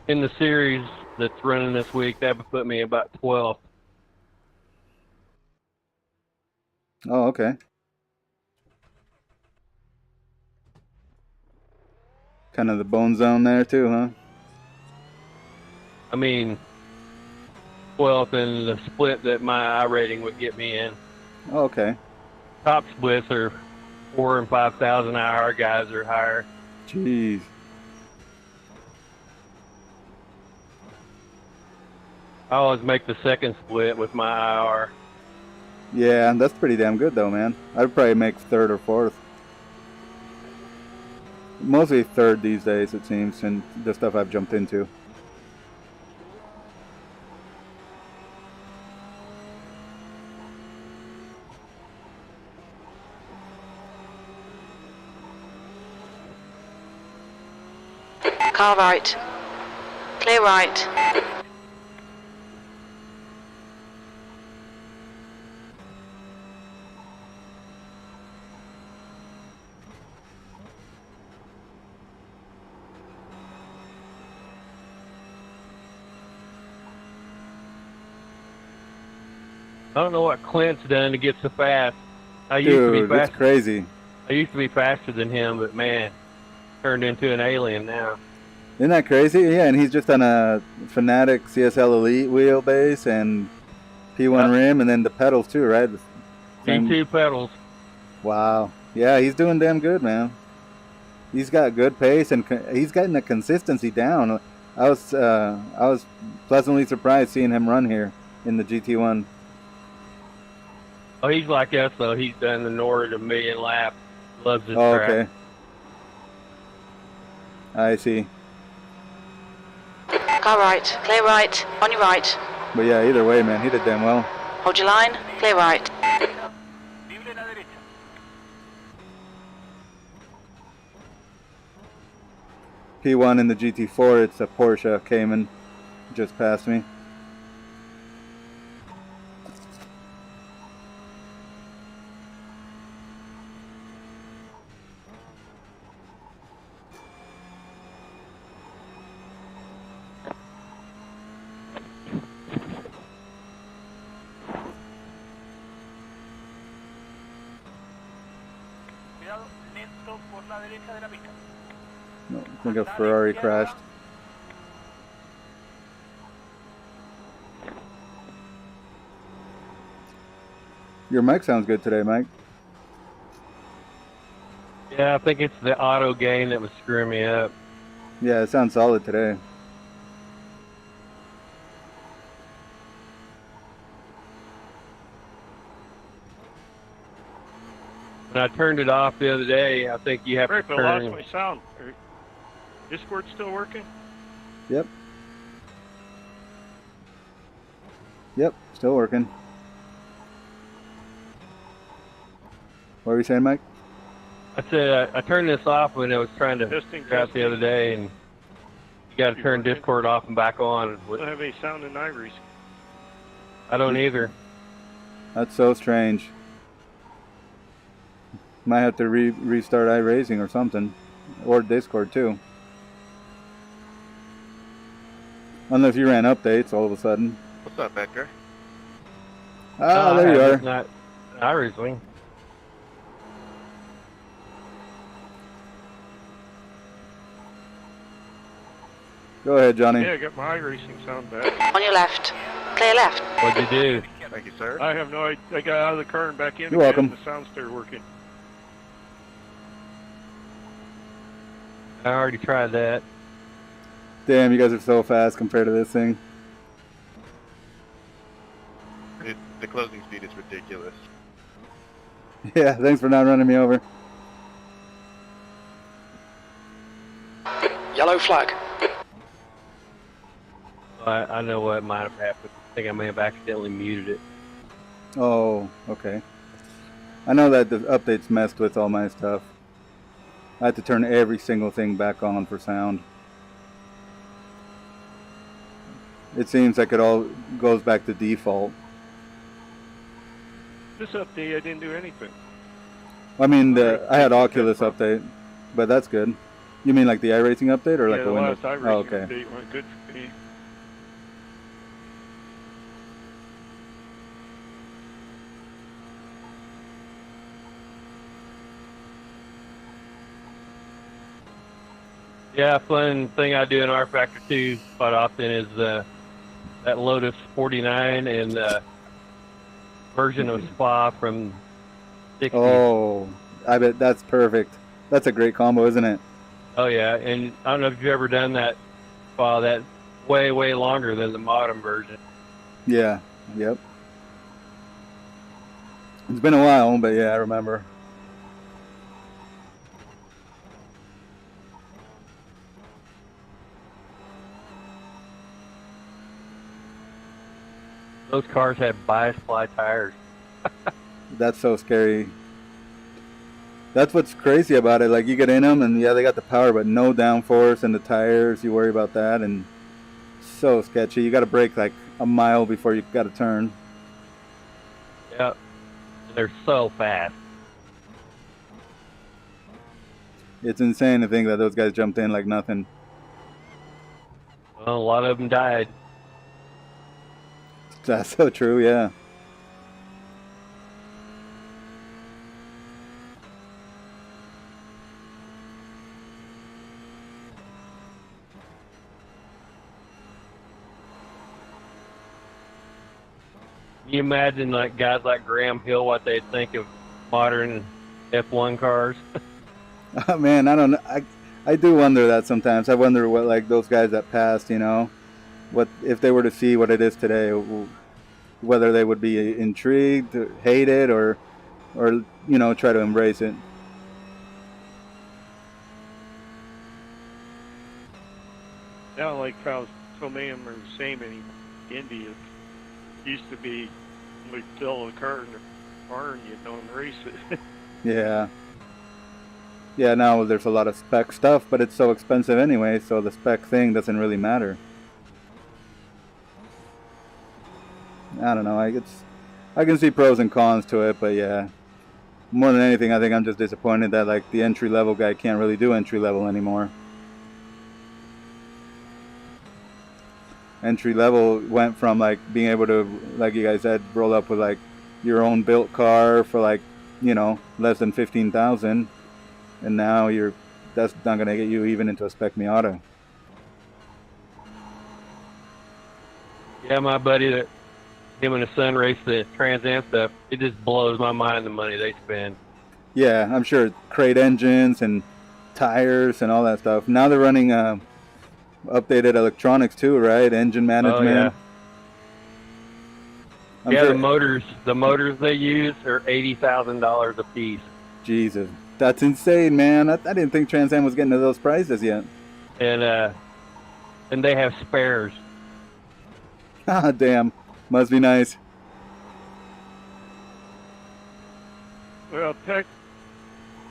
In the series that's running this week, that would put me about 12th. Oh, okay. Kind of the bone zone there too, huh? I mean, 12th in the split that my I rating would get me in. Oh, okay. top splits are 4,000 and 5,000 hour. Our guys are higher. Jeez. I always make the second split with my IR. Yeah, that's pretty damn good though, man. I'd probably make third or fourth. Mostly third these days, it seems, and the stuff I've jumped into. Car right. Clear right. I don't know what Clint's done to get so fast. I used to be Dude, it's faster. crazy. I used to be faster than him, but man, turned into an alien now. Isn't that crazy? Yeah, and he's just on a Fanatic CSL Elite wheelbase and P1 Yep. rim, and then the pedals too, right? V2 pedals. Wow. Yeah, he's doing damn good, man. He's got good pace, and he's gotten the consistency down. I was pleasantly surprised seeing him run here in the GT1. Oh, he's like us though. He's done the Nord a million laps. Loves this Oh, track. okay. I see. Car right. Clear right. On your right. But yeah, either way, man, he did damn well. Hold your line. Clear right. P1 in the GT4, it's a Porsche Cayman, just passed me. No, I think a Ferrari crashed. Your mic sounds good today, Mike. Yeah, I think it's the auto gain that was screwing me up. Yeah, it sounds solid today. When I turned it off the other day, I think you have Rick, to I lost turn. my sound. Discord still working? Yep. Yep, still working. What were you saying, Mike? I said I turned this off when I was trying to Testing, figure out the other day, and you got to turn Discord off and back on. I don't have any sound in Ivory's. I don't either. That's so strange. Might have to restart iRacing or something. Or Discord too. Unless you ran updates all of a sudden. What's up, Edgar? Ah, No, there you I are. haven't, Not iRacing. Go ahead, Johnny. Yeah, I got my iRacing sound back. On your left. Clear left. What'd you do? Thank you, sir. I have no idea. I got out of the car and back in You're again, welcome. and the sound started working. I already tried that. Damn, you guys are so fast compared to this thing. The closing speed is ridiculous. Yeah, thanks for not running me over. Yellow flag. I know what might have happened. I think I may have accidentally muted it. Oh, okay. I know that the updates messed with all my stuff. I had to turn every single thing back on for sound. It seems like it all goes back to default. This update, I didn't do anything. I mean, I had Oculus update, but that's good. You mean like the iRacing update or like Yeah, the the Windows? last iRacing Oh, okay. update went good for me. Yeah, fun thing I do in R Factor 2 quite often is that Lotus 49 and version of Spa from 60. Oh, I bet that's perfect. That's a great combo, isn't it? Oh yeah, and I don't know if you've ever done that. Wow, that's way, way longer than the modern version. Yeah. Yep. It's been a while, but yeah, I remember. Those cars had bias ply tires. That's so scary. That's what's crazy about it. Like, you get in them, and yeah, they got the power, but no downforce, and the tires, you worry about that, and so sketchy. You got to brake like a mile before you got to turn. Yep. They're so fast. It's insane to think that those guys jumped in like nothing. Well, a lot of them died. That's so true, yeah. Can you imagine like guys like Graham Hill, what they'd think of modern F1 cars? Oh, man, I don't know. I do wonder that sometimes. I wonder what, like, those guys that passed, you know, what if they were to see what it is today, whether they would be intrigued, hate it, or you know, try to embrace it. Now, like how so many of them are the same in Indy. It used to be we'd sell a car in the barn, you know, and race it. Yeah. Yeah, now there's a lot of spec stuff, but it's so expensive anyway, so the spec thing doesn't really matter. I don't know. I can see pros and cons to it, but yeah. More than anything, I think I'm just disappointed that like the entry level guy can't really do entry level anymore. Entry level went from like being able to, like you guys said, roll up with like your own built car for like, you know, less than 15,000, and now that's not gonna get you even into a spec Miata. Yeah, my buddy, that him and his son race the Trans Am stuff. It just blows my mind the money they spend. Yeah, I'm sure crate engines and tires and all that stuff. Now they're running updated electronics too, right? Engine management. Oh, yeah. The motors they use are $80,000 a piece. Jesus, that's insane, man. I didn't think Trans Am was getting to those prices yet. And they have spares. Ah, damn. Must be nice. Well,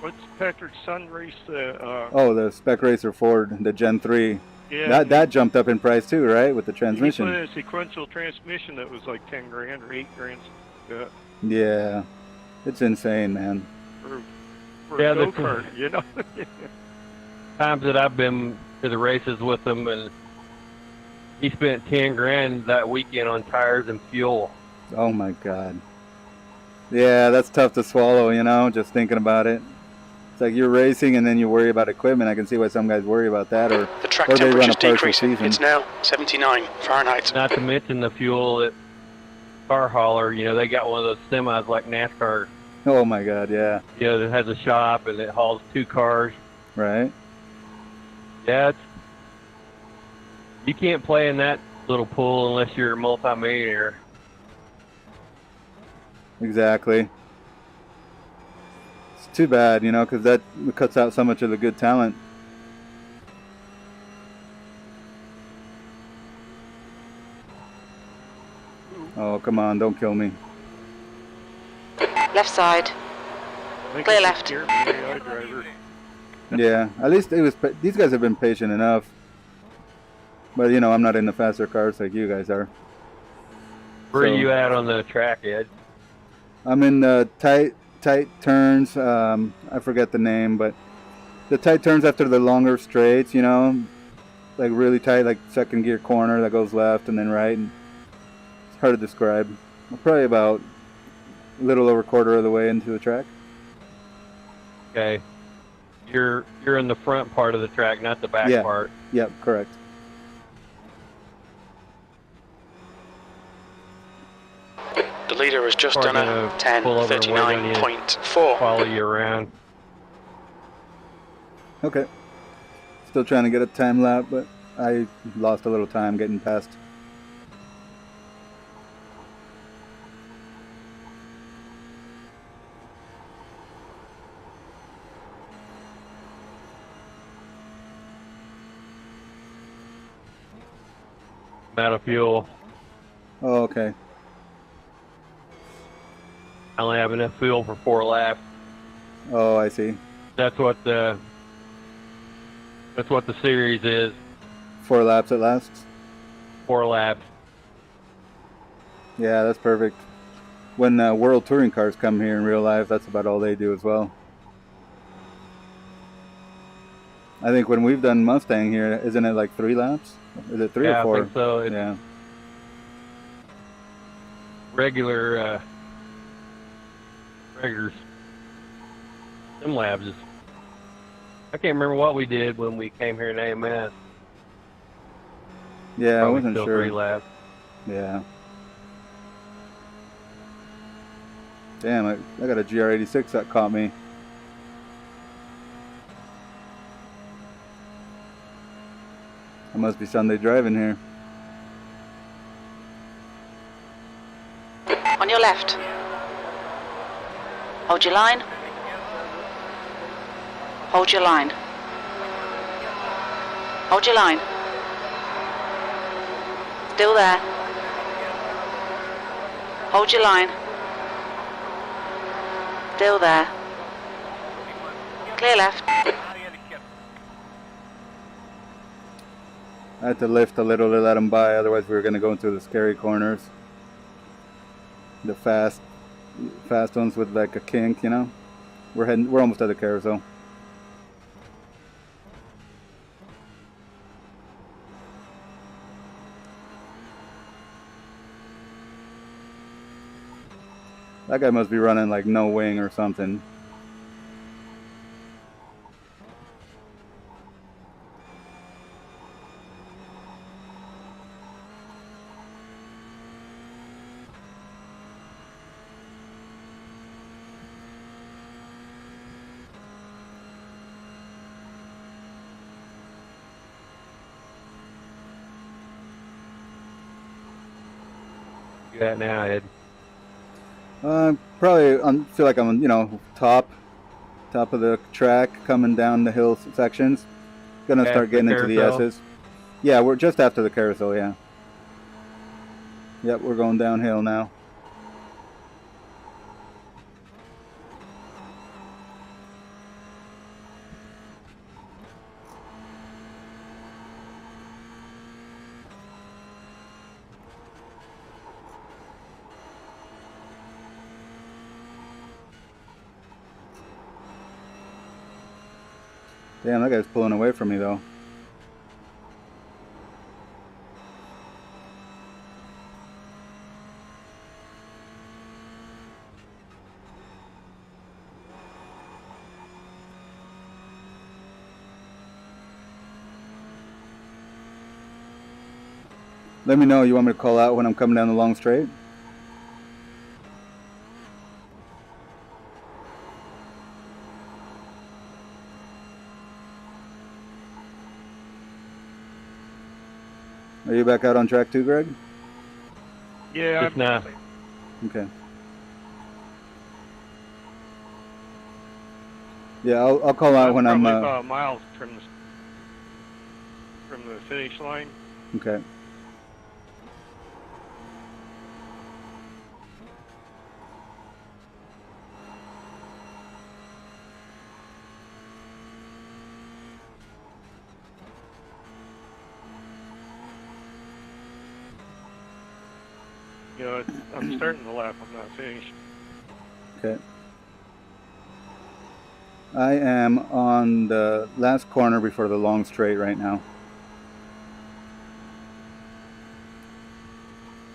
what's Patrick's son race? Oh, the Spec Racer Ford, the Gen 3. Yeah, That jumped up in price too, right? With the transmission. He put in a sequential transmission that was like 10 grand or 8 grand. Yeah, it's insane, man. For a go-kart, you know. Times that I've been to the races with him, and he spent 10 grand that weekend on tires and fuel. Oh my God. Yeah, that's tough to swallow, you know, just thinking about it. It's like you're racing and then you worry about equipment. I can see why some guys worry about that, or The track they run a temperature's partial decreasing. season. It's now 79 Fahrenheit. Not to mention the fuel at Car Hauler. You know, they got one of those semis like NASCAR. Oh my God, yeah. You know, that has a shop and it hauls 2 cars. Right? Yeah, you can't play in that little pool unless you're a multimillionaire. Exactly. It's too bad, you know, because that cuts out so much of the good talent. Oh, come on, don't kill me. Left side. Clear left. Yeah, at least these guys have been patient enough. But, you know, I'm not in the faster cars like you guys are. Where are you at on the track, Ed? I'm in the tight turns. I forget the name, but the tight turns after the longer straights, you know, like really tight, like second gear corner that goes left and then right. And it's hard to describe. I'm probably about a little over a quarter of the way into the track. Okay. You're in the front part of the track, not the back part. Yep, correct. The leader has just Probably done a gonna pull over and wait on you. 10:39.4. Follow you around. Okay. Still trying to get a time lap, but I lost a little time getting past. I'm out of fuel. Oh, okay. I only have enough fuel for 4 laps. Oh, I see. That's what the series is. 4 laps at last. 4 laps. Yeah, that's perfect. When World Touring cars come here in real life, that's about all they do as well. I think when we've done Mustang here, isn't it like 3 laps? Is it 3 or 4? I think so. It's Yeah. regular sim labs. I can't remember what we did when we came here in AMS. Yeah, I Probably wasn't still sure. 3 laps. Yeah. Damn, I got a GR86 that caught me. It must be Sunday driving here. On your left. Hold your line. Hold your line. Hold your line. Still there. Hold your line. Still there. Clear left. I had to lift a little to let them by, otherwise we were going to go into the scary corners. The fast ones with like a kink, you know. We're almost at the carousel. That guy must be running like no wing or something. You at now, Ed? Probably feel like I'm, you know, top of the track, coming down the hill sections. Gonna After start getting the into the carousel? S's. Yeah, we're just after the carousel. Yeah. Yep, we're going downhill now. Damn, that guy's pulling away from me though. Let me know, you want me to call out when I'm coming down the long straight? Are you back out on track too, Greg? Yeah, Just now. Okay. Yeah, I'll call out when I'm. probably about miles from the finish line. Okay. You know, I'm starting the lap. I'm not finished. Okay. I am on the last corner before the long straight right now.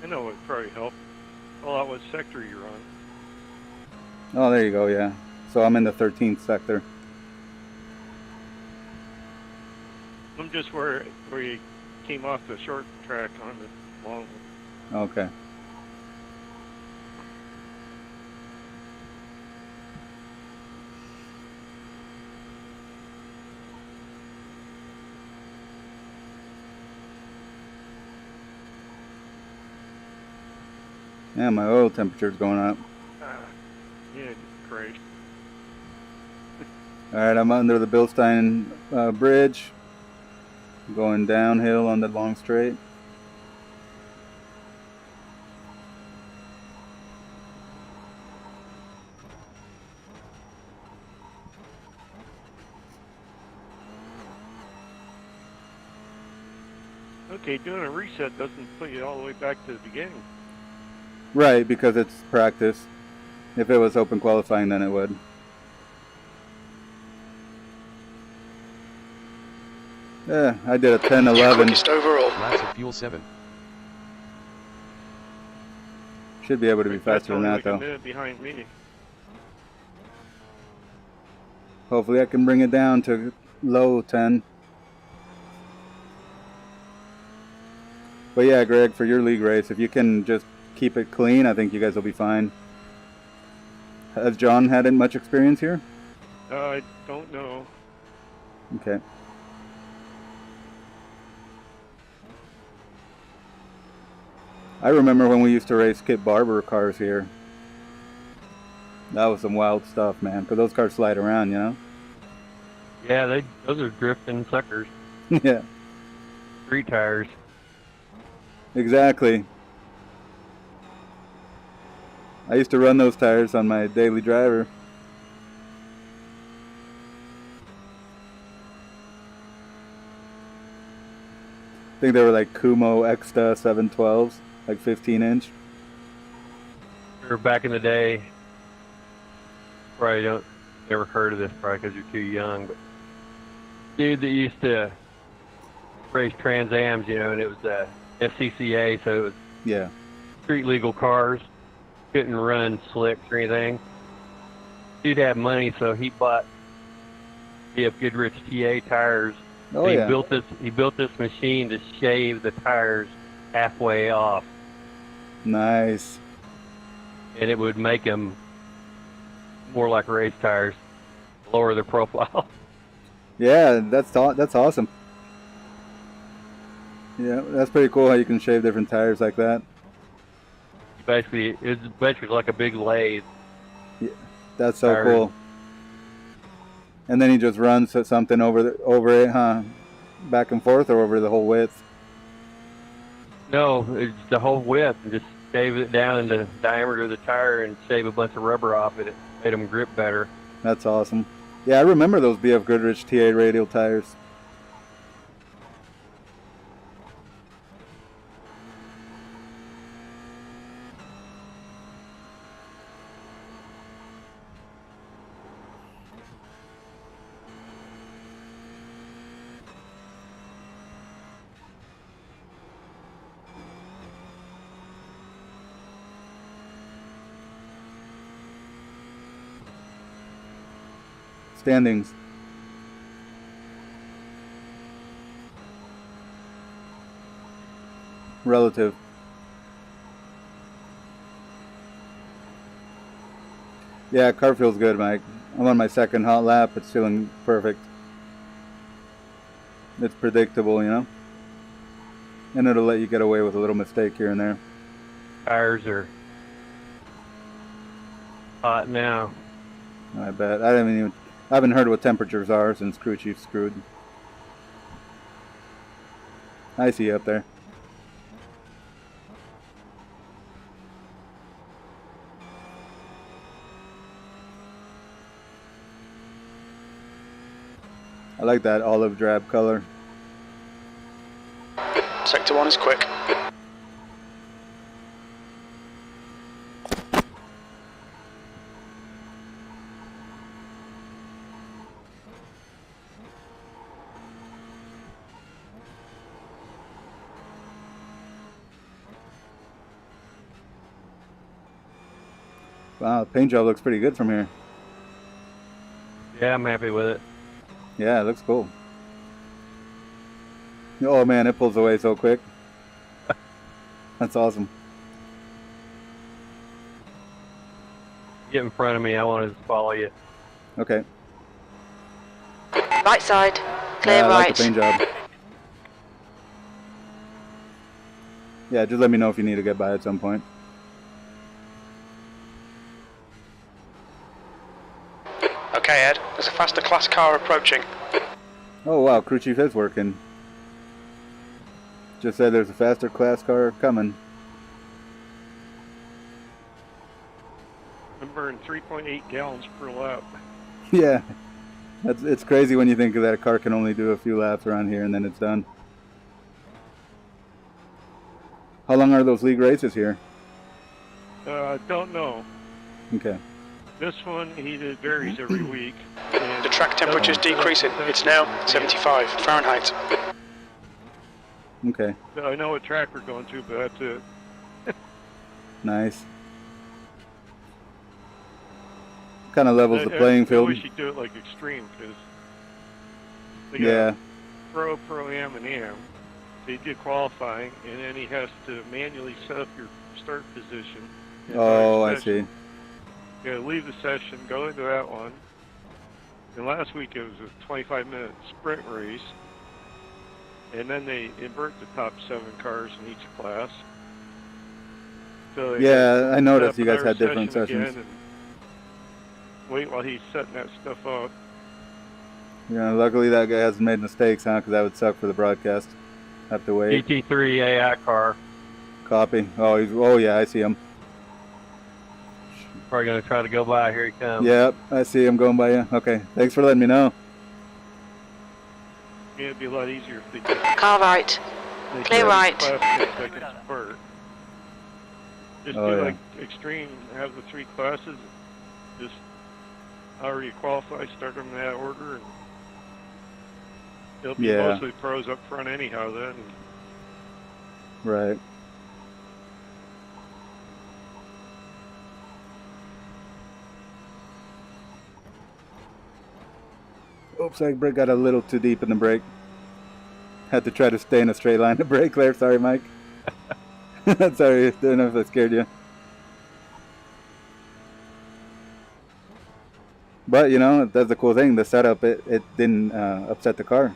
I know it would probably help. Call out what sector you're on. Oh, there you go, yeah. So I'm in the 13th sector. I'm just where you came off the short track on the long one. Okay. Yeah, my oil temperature's going up. Yeah, just crashed. All right, I'm under the Bilstein bridge, going downhill on the long straight. Okay, doing a reset doesn't put you all the way back to the beginning. Right, because it's practice. If it was open qualifying, then it would. Yeah, I did a 10-11. Quickest overall. Laps of fuel 7. Should be able to be That's faster than only that, like a though. minute behind me. Hopefully I can bring it down to low 10. But yeah, Greg, for your league race, if you can just keep it clean, I think you guys will be fine. Has John had much experience here? I don't know. Okay. I remember when we used to race Kit Barber cars here. That was some wild stuff, man, because those cars slide around, you know? Yeah, those are drifting suckers. Yeah, Street tires. exactly. I used to run those tires on my daily driver. I think they were like Kumo Exta 712s, like 15-inch. Or back in the day, probably don't never heard of this probably because you're too young, but dude that used to race Trans Ams, you know, and it was FCCA, so it was Yeah. street legal cars, couldn't run slicks or anything. Dude had money, so he bought BF Goodrich TA tires. Oh, he yeah. built this machine to shave the tires halfway off, Nice. and it would make them more like race tires, lower the profile. Yeah, that's awesome. Yeah, that's pretty cool how you can shave different tires like that. It's basically like a big lathe. That's so Tires. cool. And then he just runs something over it, huh? Back and forth, or over the whole width? No, it's the whole width, and just shave it down in the diameter of the tire and shave a bunch of rubber off it. It made them grip better. That's awesome. Yeah, I remember those BF Goodrich TA radial tires. Standings. Relative. Yeah, car feels good, Mike. I'm on my second hot lap. It's feeling perfect. It's predictable, you know? And it'll let you get away with a little mistake here and there. Tires are hot now. I bet. I haven't heard what temperatures are since crew chief screwed. I see you up there. I like that olive drab color. Sector 1 is quick. Wow, the paint job looks pretty good from here. Yeah, I'm happy with it. Yeah, it looks cool. Oh man, it pulls away so quick. That's awesome. Get in front of me. I want to follow you. Okay. Right side. Clear Yeah, I right. like the paint job. Yeah, just let me know if you need to get by at some point. Okay, Ed, there's a faster class car approaching. Oh wow, crew chief is working. Just said there's a faster class car coming. I'm burning 3.8 gallons per lap. Yeah, it's crazy when you think that a car can only do a few laps around here and then it's done. How long are those league races here? Don't know. Okay. This one, it varies every week. And The track temperature's decreasing. It's now 75 Fahrenheit. Okay. I know what track we're going to, but that's it. Nice. Kind of levels the playing field. I wish you'd do it like extreme, because they Yeah. got pro, am, and am. They do qualifying, and then he has to manually set up your start position. and Oh, start I his session. see. You gotta leave the session, go into that one. And last week it was a 25-minute sprint race. And then they invert the top 7 cars in each class. So they Yeah, I noticed set you up guys had another different session sessions. again and wait while he's setting that stuff up. Yeah, luckily that guy hasn't made mistakes, huh? Because that would suck for the broadcast. Have to wait. GT3 AI car. Copy. Oh yeah, I see him. Probably gonna try to go by. Here he comes. Yep, I see him going by you. Okay, thanks for letting me know. Yeah, it'd be a lot easier if they did. Car right. They Clear did right. class 10 seconds apart. Just Oh, do yeah. like extreme, have the 3 classes. Just however you qualify, start them in that order. And they'll be Yeah. mostly pros up front anyhow then. Right. Oops, I got a little too deep in the brake. Had to try to stay in a straight line to brake there. Sorry, Mike. Sorry, don't know if I scared you. But, you know, that's the cool thing. The setup, it didn't upset the car.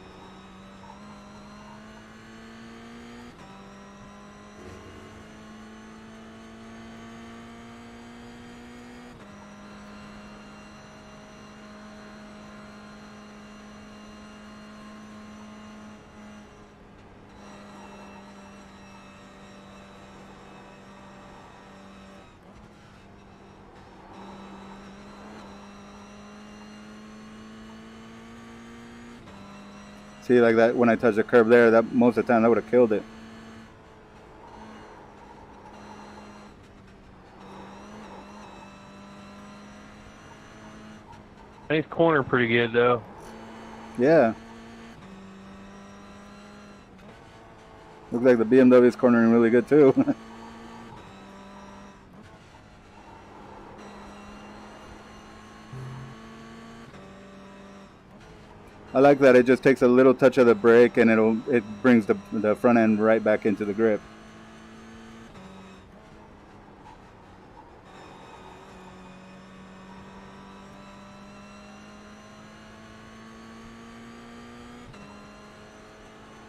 See, like that, when I touched the curb there, that most of the time that would have killed it. He's cornering pretty good though. Yeah. Looks like the BMW's cornering really good too. I like that it just takes a little touch of the brake and it brings the front end right back into the grip.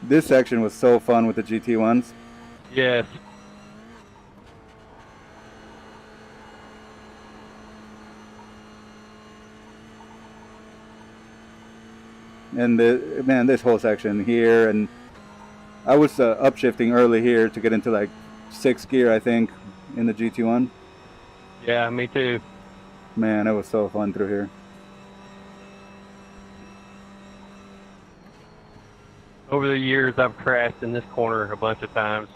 This section was so fun with the GT ones. Yes. And man, this whole section here, and I was upshifting early here to get into like 6th gear, I think, in the GT1. Yeah, me too. Man, it was so fun through here. Over the years, I've crashed in this corner a bunch of times.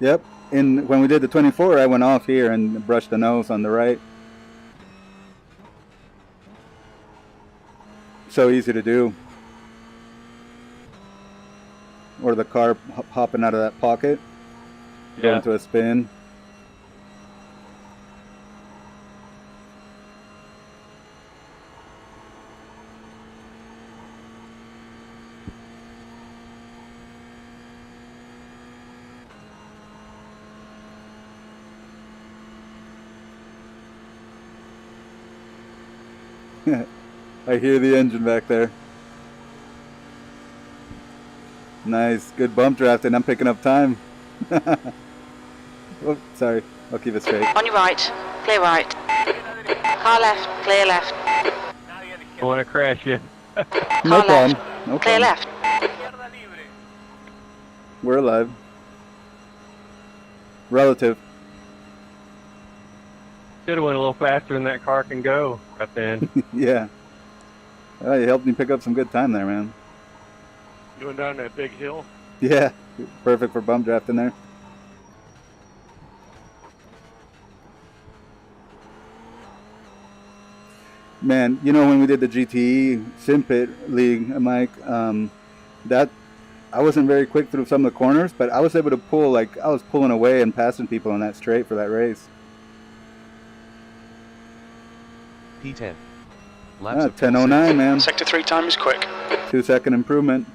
Yep. And when we did the 24, I went off here and brushed the nose on the right. So easy to do. Or the car hopping out of that pocket, going into a spin. I hear the engine back there. Nice, good bump drafting. I'm picking up time. Oh, sorry, I'll keep it straight. On your right. Clear right. Car left, clear left. I want to crash you. No Car problem. left, No clear problem. left. We're alive. Relative. Should have went a little faster than that car can go right then. Yeah. Oh, you helped me pick up some good time there, man. Going down that big hill. Yeah. Perfect for bump drafting there. Man, you know when we did the GTE Simpit League, Mike, that I wasn't very quick through some of the corners, but I was able to pull, like, I was pulling away and passing people on that straight for that race. P10. Ah, 10:09, man. Sector 3 time is quick. 2-second improvement.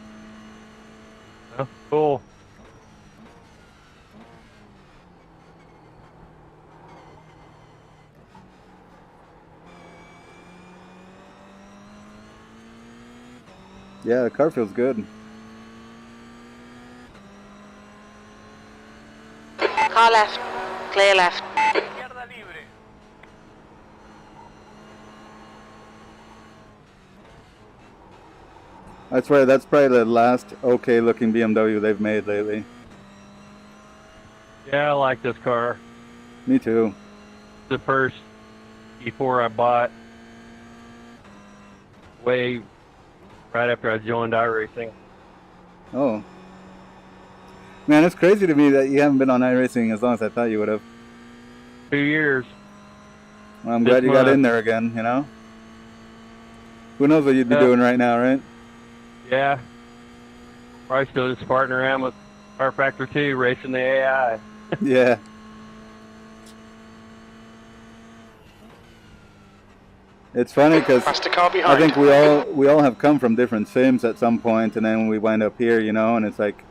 Oh, cool. Yeah, the car feels good. Car left, clear left. I swear that's probably the last okay looking BMW they've made lately. Yeah, I like this car. Me too. The first E4 I bought way right after I joined iRacing. Oh. Man, it's crazy to me that you haven't been on iRacing as long as I thought you would have. 2 years. Well, I'm This glad you got month. in there again, you know? Who knows what you'd be doing right now, right? Yeah. Probably still just farting around with R Factor 2 racing the AI. Yeah. It's funny because Faster car I behind. think we all have come from different sims at some point, and then we wind up here, you know, and it's like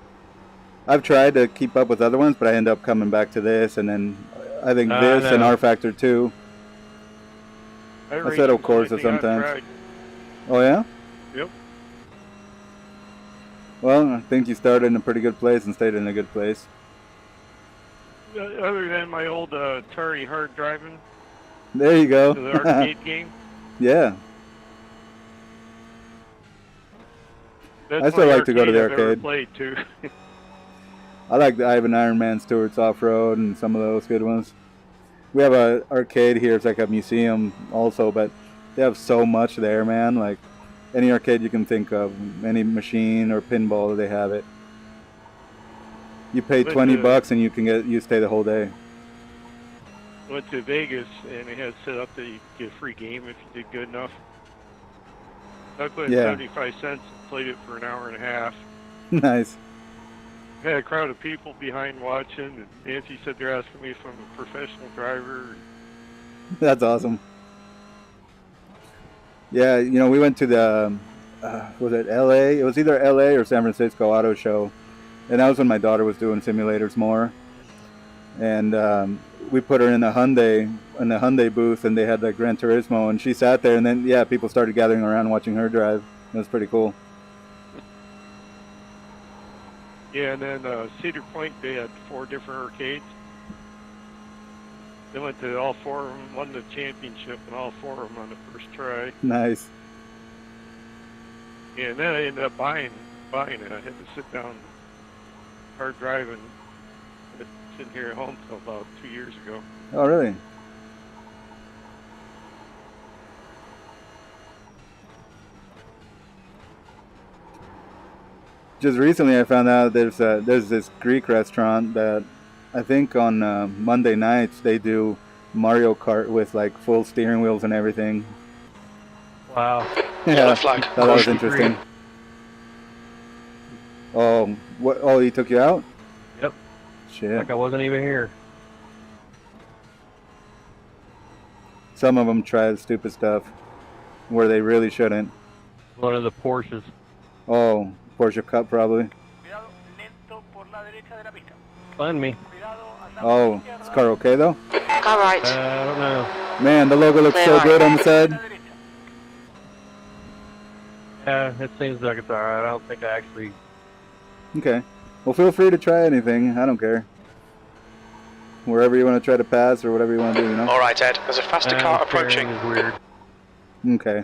I've tried to keep up with other ones, but I end up coming back to this, and then I think this and know. R Factor 2. I said, of course, sometimes. Oh yeah? Yep. Well, I think you started in a pretty good place and stayed in a good place. Other than my old Atari hard driving, There you go. the arcade game. Yeah. That's I still my like to go to the I've ever arcade. played too. I like the Ivan Iron Man Stewart's Off-Road and some of those good ones. We have a arcade here. It's like a museum also, but they have so much there, man. Like any arcade you can think of, any machine or pinball, they have it. You pay But, $20 and you stay the whole day. Went to Vegas and they had set up that you could get a free game if you did good enough. I put in Yeah. 75 cents and played it for an hour and a half. Nice. Had a crowd of people behind watching, and Nancy said they're asking me if I'm a professional driver. That's awesome. Yeah, you know, we went to the, was it LA? It was either LA or San Francisco Auto Show. And that was when my daughter was doing simulators more. And we put her in the Hyundai booth, and they had the Gran Turismo, and she sat there, and then, yeah, people started gathering around watching her drive. It was pretty cool. Yeah, and then Cedar Point, they had 4 different arcades. They went to all 4 of them, won the championship in all 4 of them on the first try. Nice. Yeah, and then I ended up buying it. I had to sit down hard driving. Sitting here at home till about 2 years ago. Oh, really? Just recently I found out there's this Greek restaurant that I think on Monday nights they do Mario Kart with like full steering wheels and everything. Wow. Yellow flag. Thought that was Caution. interesting. Oh, what? Oh, he took you out? Yep. Shit. Like I wasn't even here. Some of them try stupid stuff where they really shouldn't. One of the Porsches. Oh, Porsche Cup probably. Fund me. Oh, is car okay though? Car right. I don't know. Man, the logo looks Clear so right. good on the side. Yeah, it seems like it's alright. I don't think I actually. Okay. Well, feel free to try anything. I don't care. wherever you want to try to pass or whatever you want to do, you know? All right, Ed. There's a faster car the approaching. steering is weird. Okay.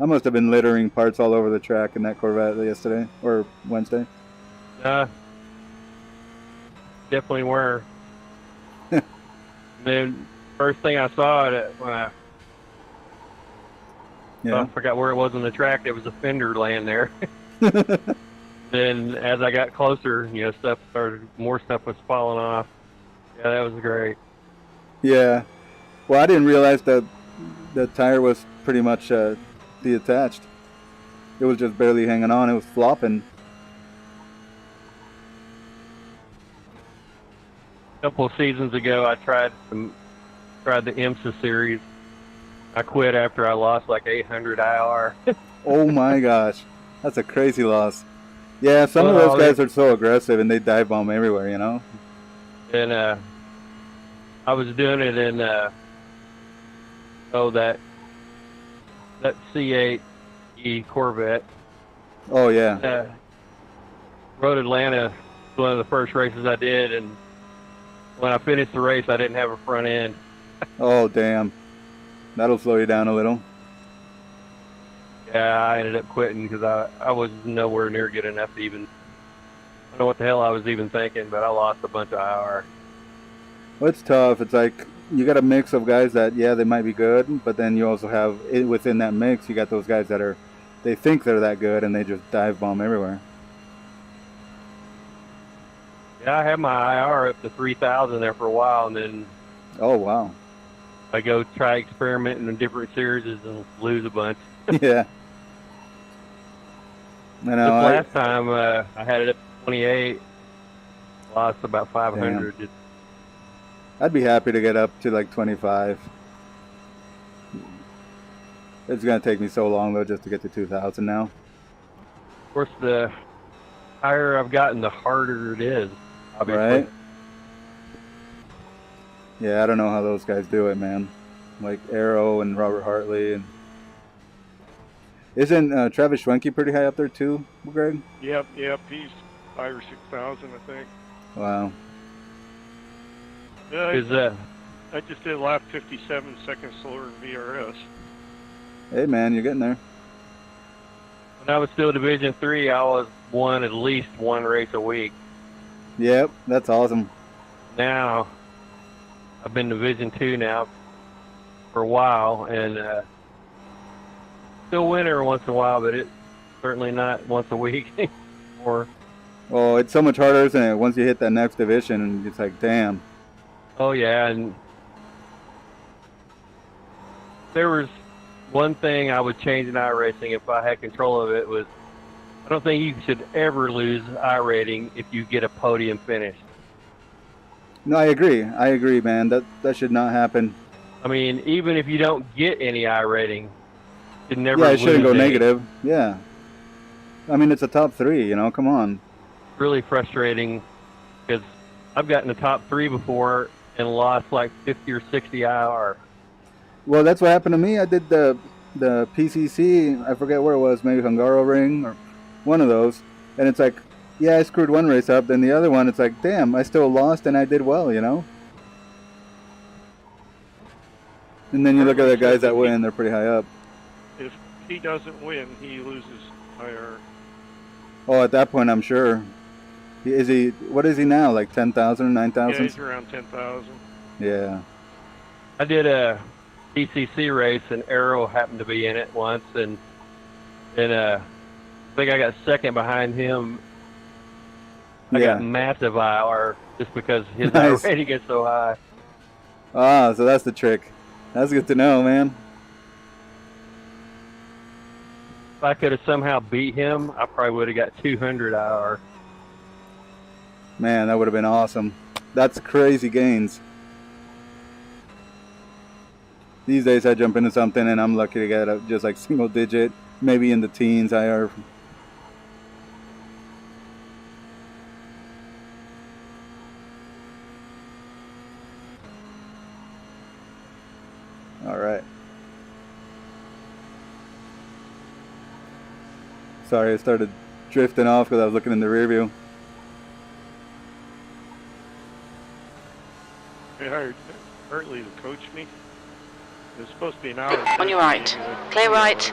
I must have been littering parts all over the track in that Corvette yesterday or Wednesday. Definitely were. Then first thing I saw when I forgot where it was on the track, there was a fender laying there. Then as I got closer, you know, more stuff was falling off. Yeah, that was great. Yeah. Well, I didn't realize that the tire was pretty much detached. It was just barely hanging on. It was flopping. A couple of seasons ago, I tried the IMSA series. I quit after I lost like 800 IR. Oh my gosh. That's a crazy loss. Yeah, some of those guys are so aggressive and they dive bomb everywhere, you know? And I was doing it in that C8E Corvette. Oh yeah. Road Atlanta was one of the first races I did, and when I finished the race, I didn't have a front end. Oh damn. That'll slow you down a little. Yeah, I ended up quitting because I was nowhere near good enough to even. I don't know what the hell I was even thinking, but I lost a bunch of IR. Well, it's tough. It's like you got a mix of guys that, yeah, they might be good, but then you also have, within that mix, you got those guys that they think they're that good and they just dive bomb everywhere. Yeah, I had my IR up to 3,000 there for a while, and then. Oh, wow. I go try experimenting in different series and lose a bunch. Yeah. I know. Last time I had it up to 28, lost about 500. Damn. I'd be happy to get up to like 25. It's going to take me so long, though, just to get to 2,000 now. Of course, the higher I've gotten, the harder it is, obviously. Right? Yeah, I don't know how those guys do it, man. Like Arrow and Robert Hartley. And isn't Travis Schwenke pretty high up there, too, Greg? Yep. He's 5,000 or 6,000, I think. Wow. Yeah, I just did lap 57 seconds slower than VRS. Hey, man, you're getting there. When I was still Division III, I won at least one race a week. Yep, that's awesome. Now, I've been Division II now for a while, and still win every once in a while, but it's certainly not once a week anymore. Oh, it's so much harder, isn't it? Once you hit that next division, it's like, damn. Oh, yeah, and there was one thing I would change in iRacing if I had control of it was I don't think you should ever lose iRating if you get a podium finish. No, I agree, man. That should not happen. I mean, even if you don't get any iRating, you should never Yeah, it lose shouldn't go any. negative. Yeah. I mean, it's a top 3, you know, come on. Really frustrating because I've gotten the top 3 before and lost like 50 or 60 IR. Well, that's what happened to me. I did the PCC, I forget where it was, maybe Hungaroring or one of those. And it's like, yeah, I screwed one race up. Then the other one, it's like, damn, I still lost and I did well, you know? And then you look at the guys that win, they're pretty high up. If he doesn't win, he loses IR. Oh, at that point, I'm sure. What is he now, like 10,000, 9,000? Yeah, he's around 10,000. Yeah. I did a PCC race and Arrow happened to be in it once, and I think I got second behind him. I got massive IR just because his IR rating is so high. Ah, so that's the trick. That's good to know, man. If I could have somehow beat him, I probably would have got 200 IR. Man, that would have been awesome. That's crazy gains. These days I jump into something and I'm lucky to get just like single digit, maybe in the teens IR. All right. Sorry, I started drifting off because I was looking in the rear view. They hired Hartley to coach me. It was supposed to be an hour. On your right. Clear right.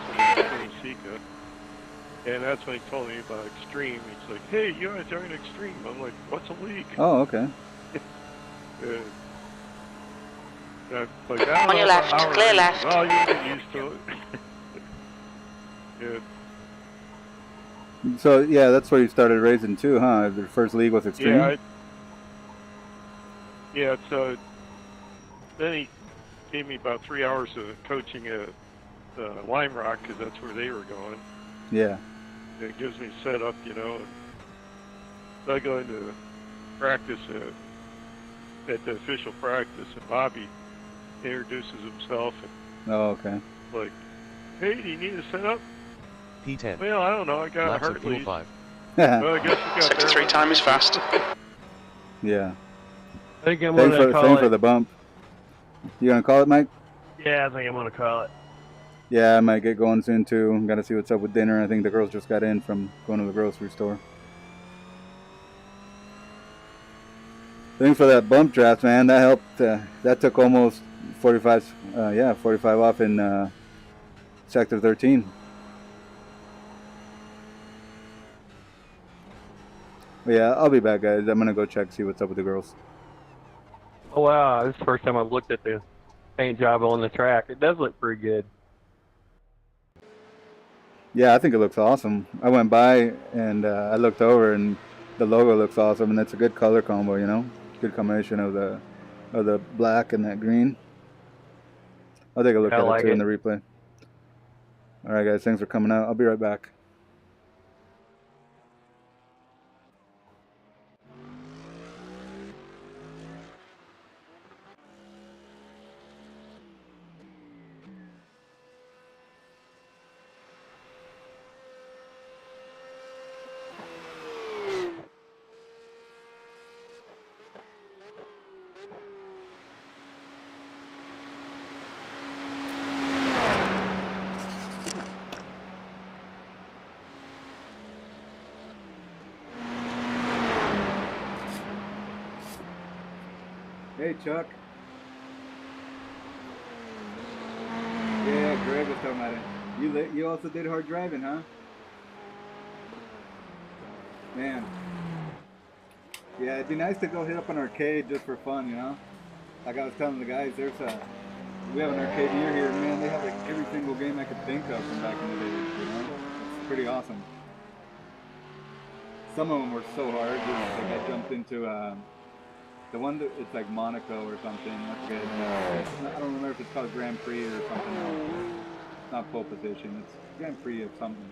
And that's when he told me about Extreme. He's like, hey, you want to join Extreme? I'm like, what's a league? Oh, okay. Like, On your left, clear left. Oh, you get used to it. So, yeah, that's where you started racing too, huh? The first league was Extreme? Yeah, so then he gave me about 3 hours of coaching at Lime Rock, because that's where they were going. Yeah. It gives me set up, you know. So I go into practice at the official practice, and Bobby introduces himself. And Oh, okay. like, hey, do you need a setup? P10. Well, I don't know. I got Laps of Hartley. fuel 5. Well, I guess you got Sector there. 3 time is fast. Yeah. I think I'm Thanks gonna for, call thanks it. for the bump. You gonna call it, Mike? Yeah, I think I'm gonna call it. Yeah, I might get going soon too. I'm gonna see what's up with dinner. I think the girls just got in from going to the grocery store. Thanks for that bump draft, man. That helped. That took almost 45. 45 off in sector 13. But yeah, I'll be back, guys. I'm gonna go check, see what's up with the girls. Oh wow, this is the first time I've looked at the paint job on the track. It does look pretty good. Yeah, I think it looks awesome. I went by and I looked over, and the logo looks awesome, and it's a good color combo, you know, good combination of the black and that green. I'll take a look I at like it too in it. the replay. All right, guys, thanks for coming out. I'll be right back. Hey, Chuck. Yeah, Greg was talking about it. You also did hard driving, huh? Man. Yeah, it'd be nice to go hit up an arcade just for fun, you know? Like I was telling the guys, we have an arcade near here, man. They have like every single game I could think of from back in the day, you know? It's pretty awesome. Some of them were so hard. Like I jumped into the one that it's like Monaco or something. I forget. I don't remember if it's called Grand Prix or something else. It's not pole position. It's Grand Prix of something.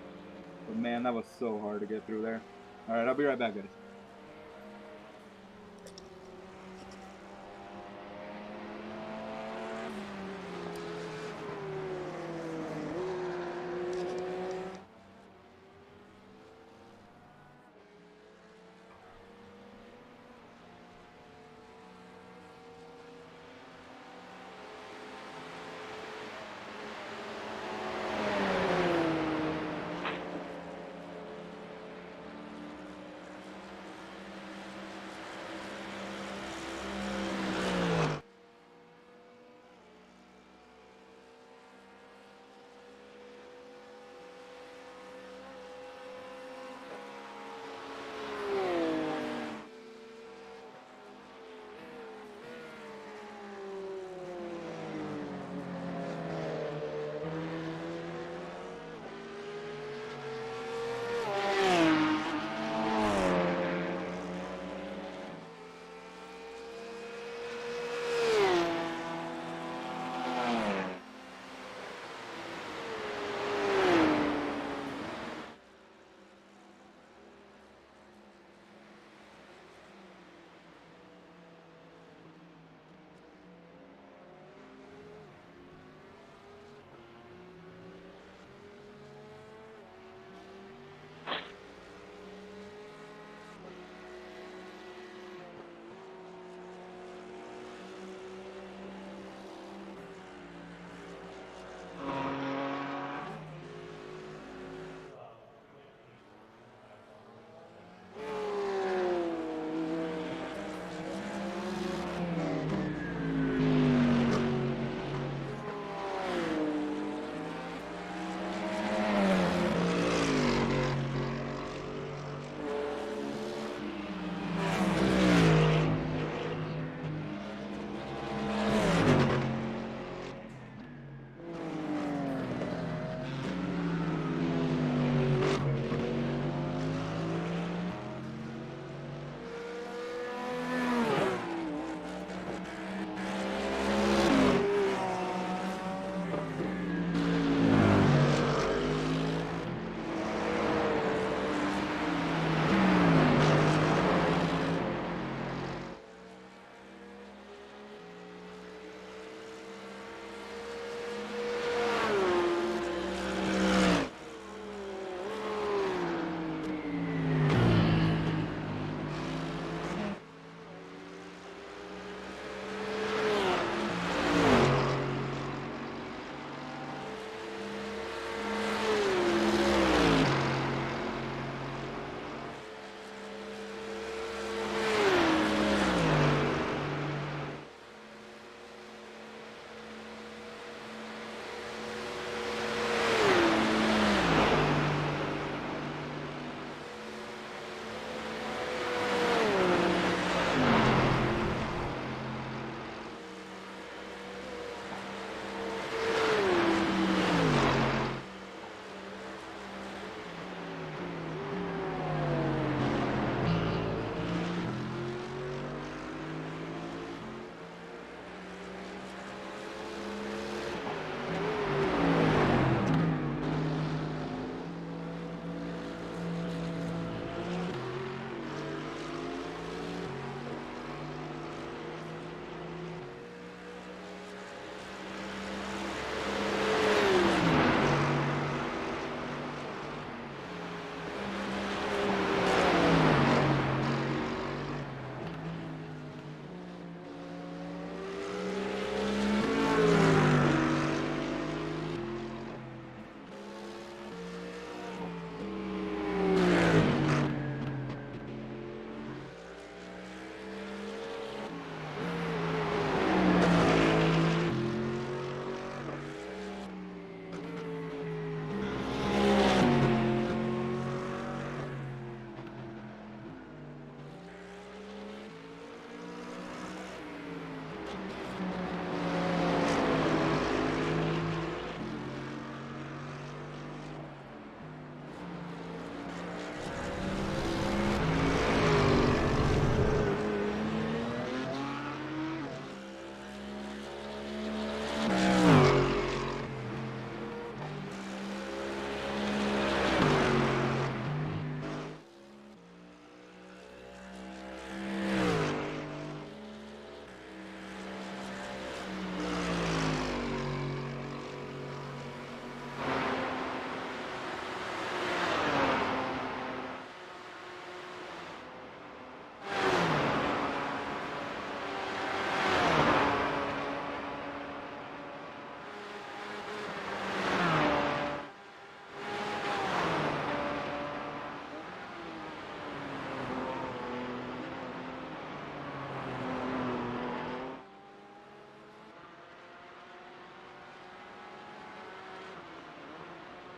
But man, that was so hard to get through there. All right, I'll be right back, guys.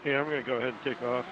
Yeah, I'm going to go ahead and take off.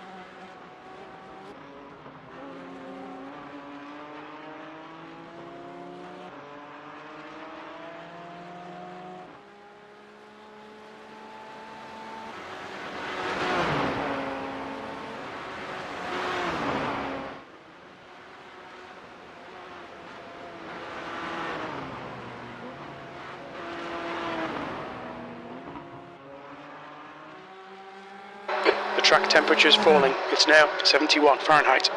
The track temperature is falling. It's now 71 Fahrenheit.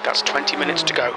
That's 20 minutes to go.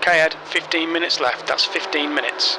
Look ahead, 15 minutes left. That's 15 minutes.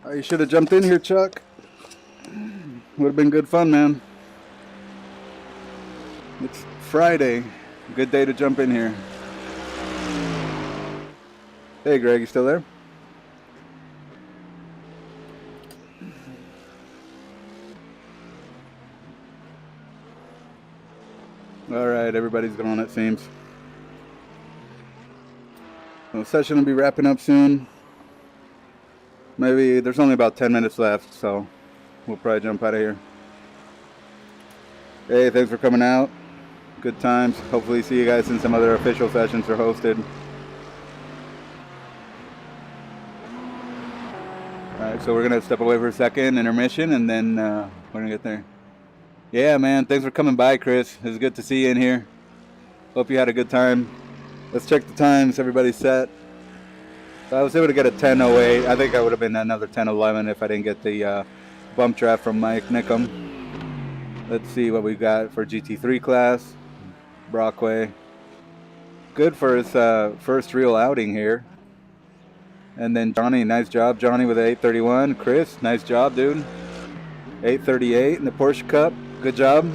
Oh, you should have jumped in here, Chuck. Would have been good fun, man. It's Friday. Good day to jump in here. Hey, Greg, you still there? All right, everybody's gone, it seems. The session will be wrapping up soon. Maybe there's only about 10 minutes left, so we'll probably jump out of here. Hey, thanks for coming out. Good times. Hopefully see you guys in some other official sessions are hosted. Alright, so we're going to step away for a second, intermission, and then we're going to get there. Yeah, man, thanks for coming by, Chris. It was good to see you in here. Hope you had a good time. Let's check the times. Everybody's set. So I was able to get a 10:08. I think I would have been another 10:11 if I didn't get the bump draft from Mike Nickum. Let's see what we got for GT3 class. Brockway. Good for his first real outing here. And then Johnny, nice job, Johnny, with an 831. Chris, nice job, dude. 838 in the Porsche Cup. Good job.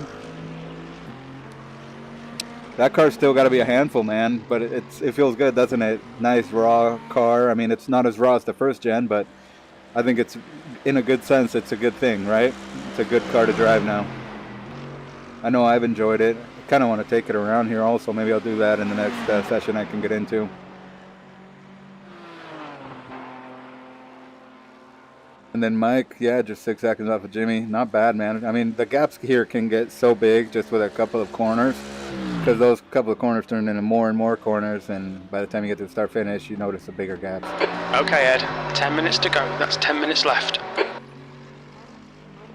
That car's still got to be a handful, man, but it feels good, doesn't it? Nice raw car. I mean, it's not as raw as the first gen, but I think it's, in a good sense, it's a good thing, right? It's a good car to drive now. I know I've enjoyed it. I kind of want to take it around here also. Maybe I'll do that in the next session I can get into. And then Mike, yeah, just 6 seconds off of Jimmy. Not bad, man. I mean, the gaps here can get so big just with a couple of corners. because those couple of corners turned into more and more corners, and by the time you get to the start finish, you notice the bigger gaps. Okay, Ed. 10 minutes to go. That's 10 minutes left.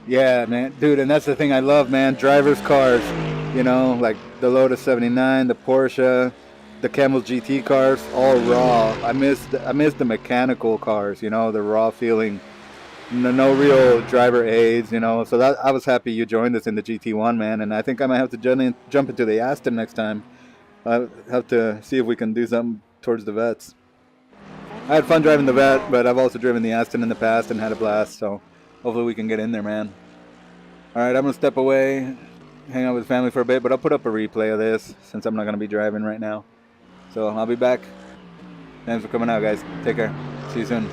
Yeah, man, dude, and that's the thing I love, man. Drivers' cars, you know, like the Lotus 79, the Porsche, the Camel GT cars, all raw. I miss the mechanical cars, you know, the raw feeling. No real driver aids, you know. So that I was happy you joined us in the GT1, man. And I think I might have to jump into the Aston next time. I'll have to see if we can do something towards the vets. I had fun driving the vet, but I've also driven the Aston in the past and had a blast. So hopefully we can get in there, man. All right, I'm gonna step away, hang out with family for a bit, but I'll put up a replay of this since I'm not gonna be driving right now. So I'll be back. Thanks for coming out, guys. Take care. See you soon.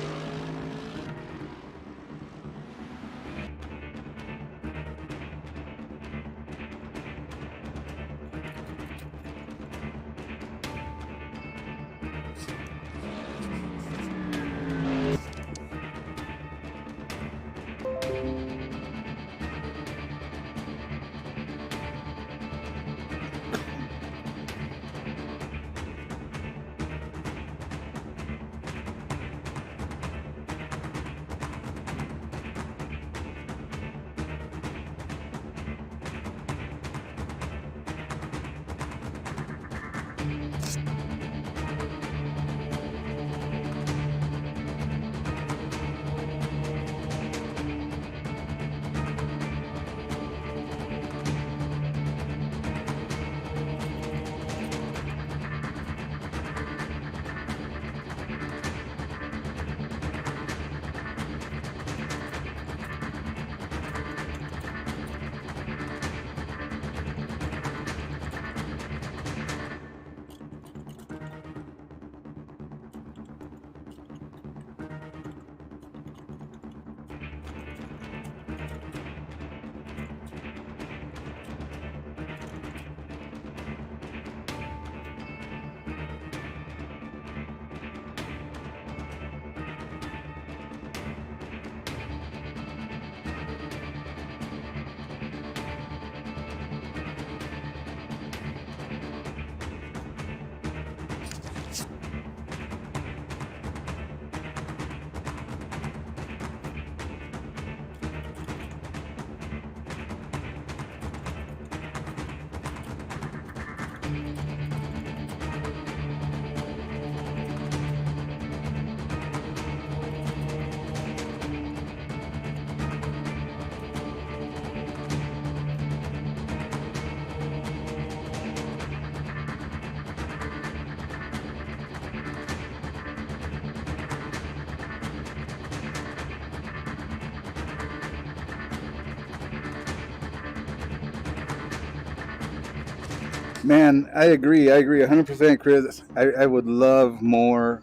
Man, I agree 100%, Chris. I would love more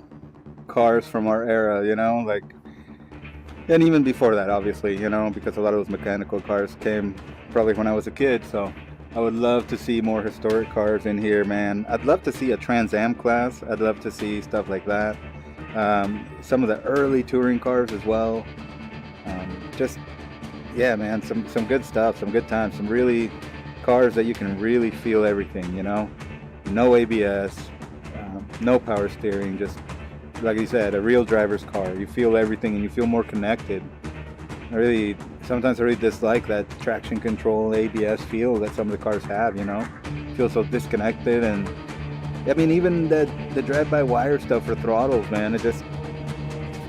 cars from our era, you know, like, and even before that, obviously, you know, because a lot of those mechanical cars came probably when I was a kid. So I would love to see more historic cars in here, man. I'd love to see a Trans Am class. I'd love to see stuff like that. Some of the early touring cars as well. Just, yeah, man, some good stuff, some good times, some really cars that you can really feel everything, you know. No ABS, no power steering, just like you said, a real driver's car. You feel everything and you feel more connected. Sometimes I really dislike that traction control ABS feel that some of the cars have, you know. Feel so disconnected. And I mean, even the drive-by-wire stuff for throttles, man, it just,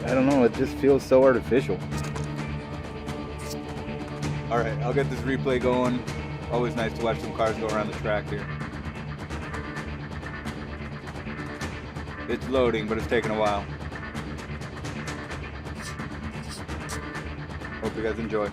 I don't know, it just feels so artificial. All right, I'll get this replay going. Always nice to watch some cars go around the track here. It's loading, but it's taking a while. Hope you guys enjoy.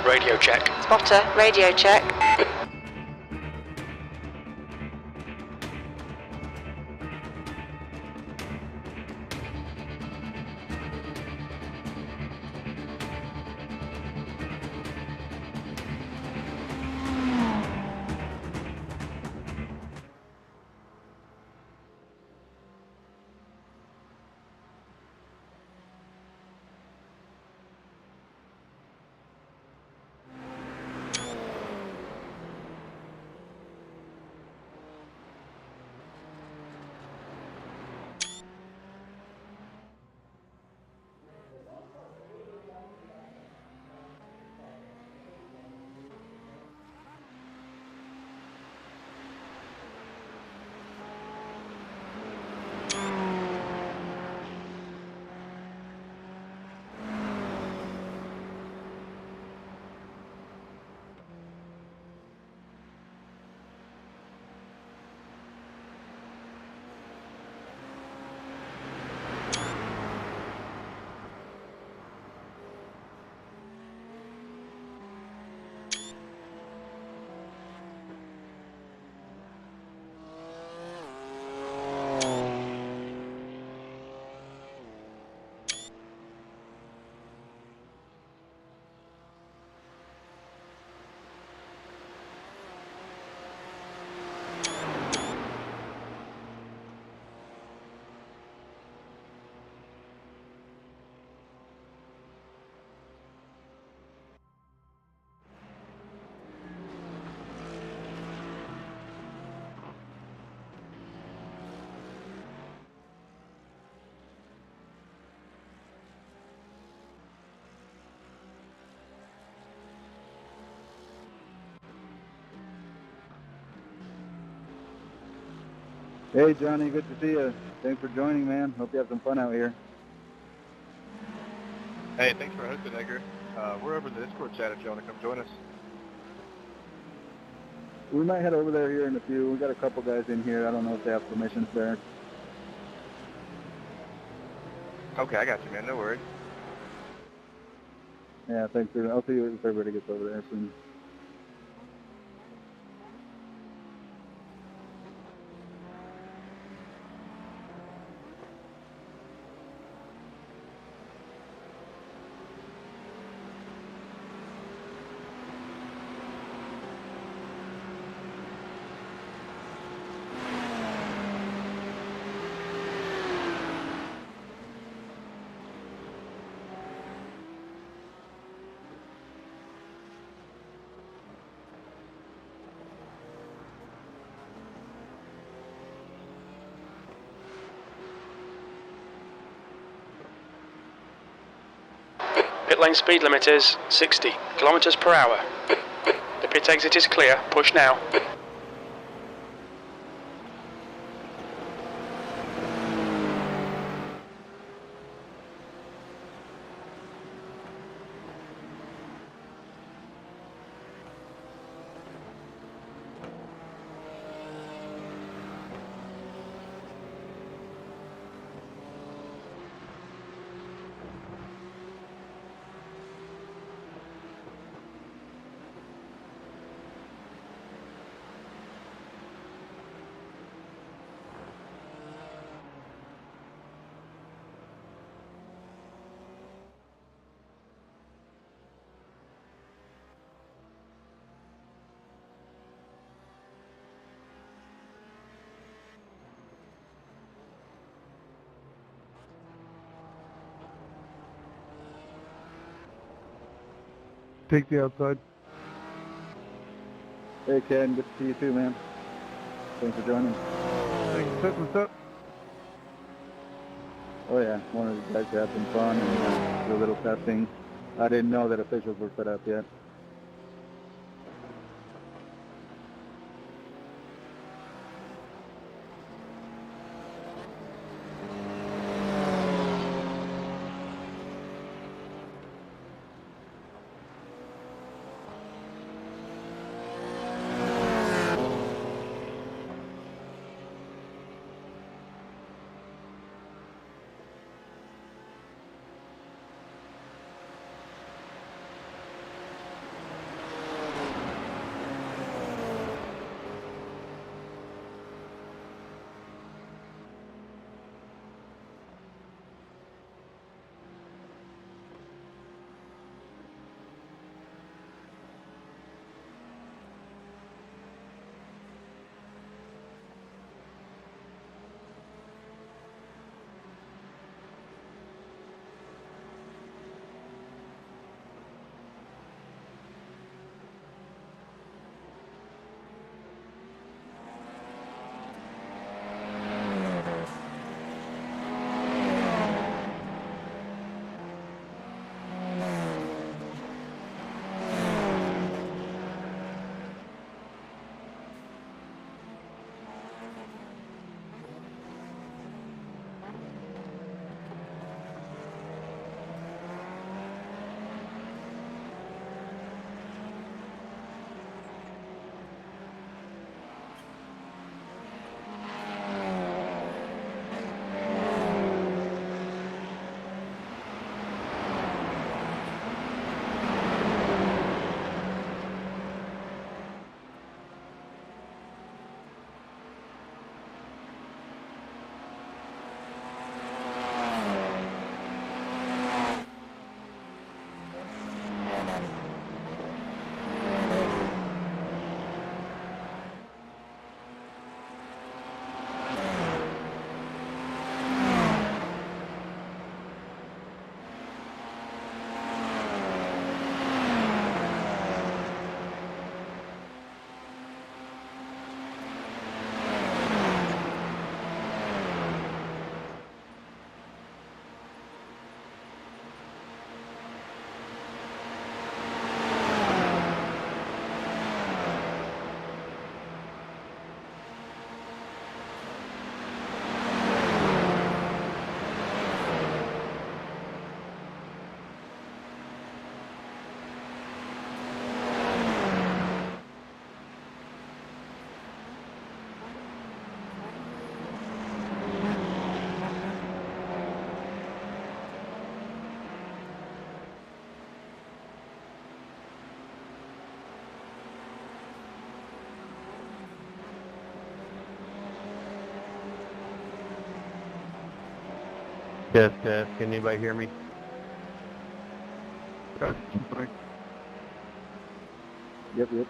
Radio check. Spotter, radio check. Hey Johnny, good to see you. Thanks for joining, man. Hope you have some fun out here. Hey, thanks for hosting, Edgar. We're over in the Discord chat if you want to come join us. We might head over there here in a few. We got a couple guys in here. I don't know if they have permissions there. Okay, I got you, man. No worries. Yeah, thanks. I'll see you if everybody gets over there soon. Pit lane speed limit is 60 kilometers per hour. The pit exit is clear. Push now. Take the outside. Hey Ken, good to see you too, man. Thanks for joining. Thanks for setting us up. Oh yeah, wanted you guys to have some fun and do a little testing. I didn't know that officials were set up yet. Test, test. Can anybody hear me? Got you. Yep, yep.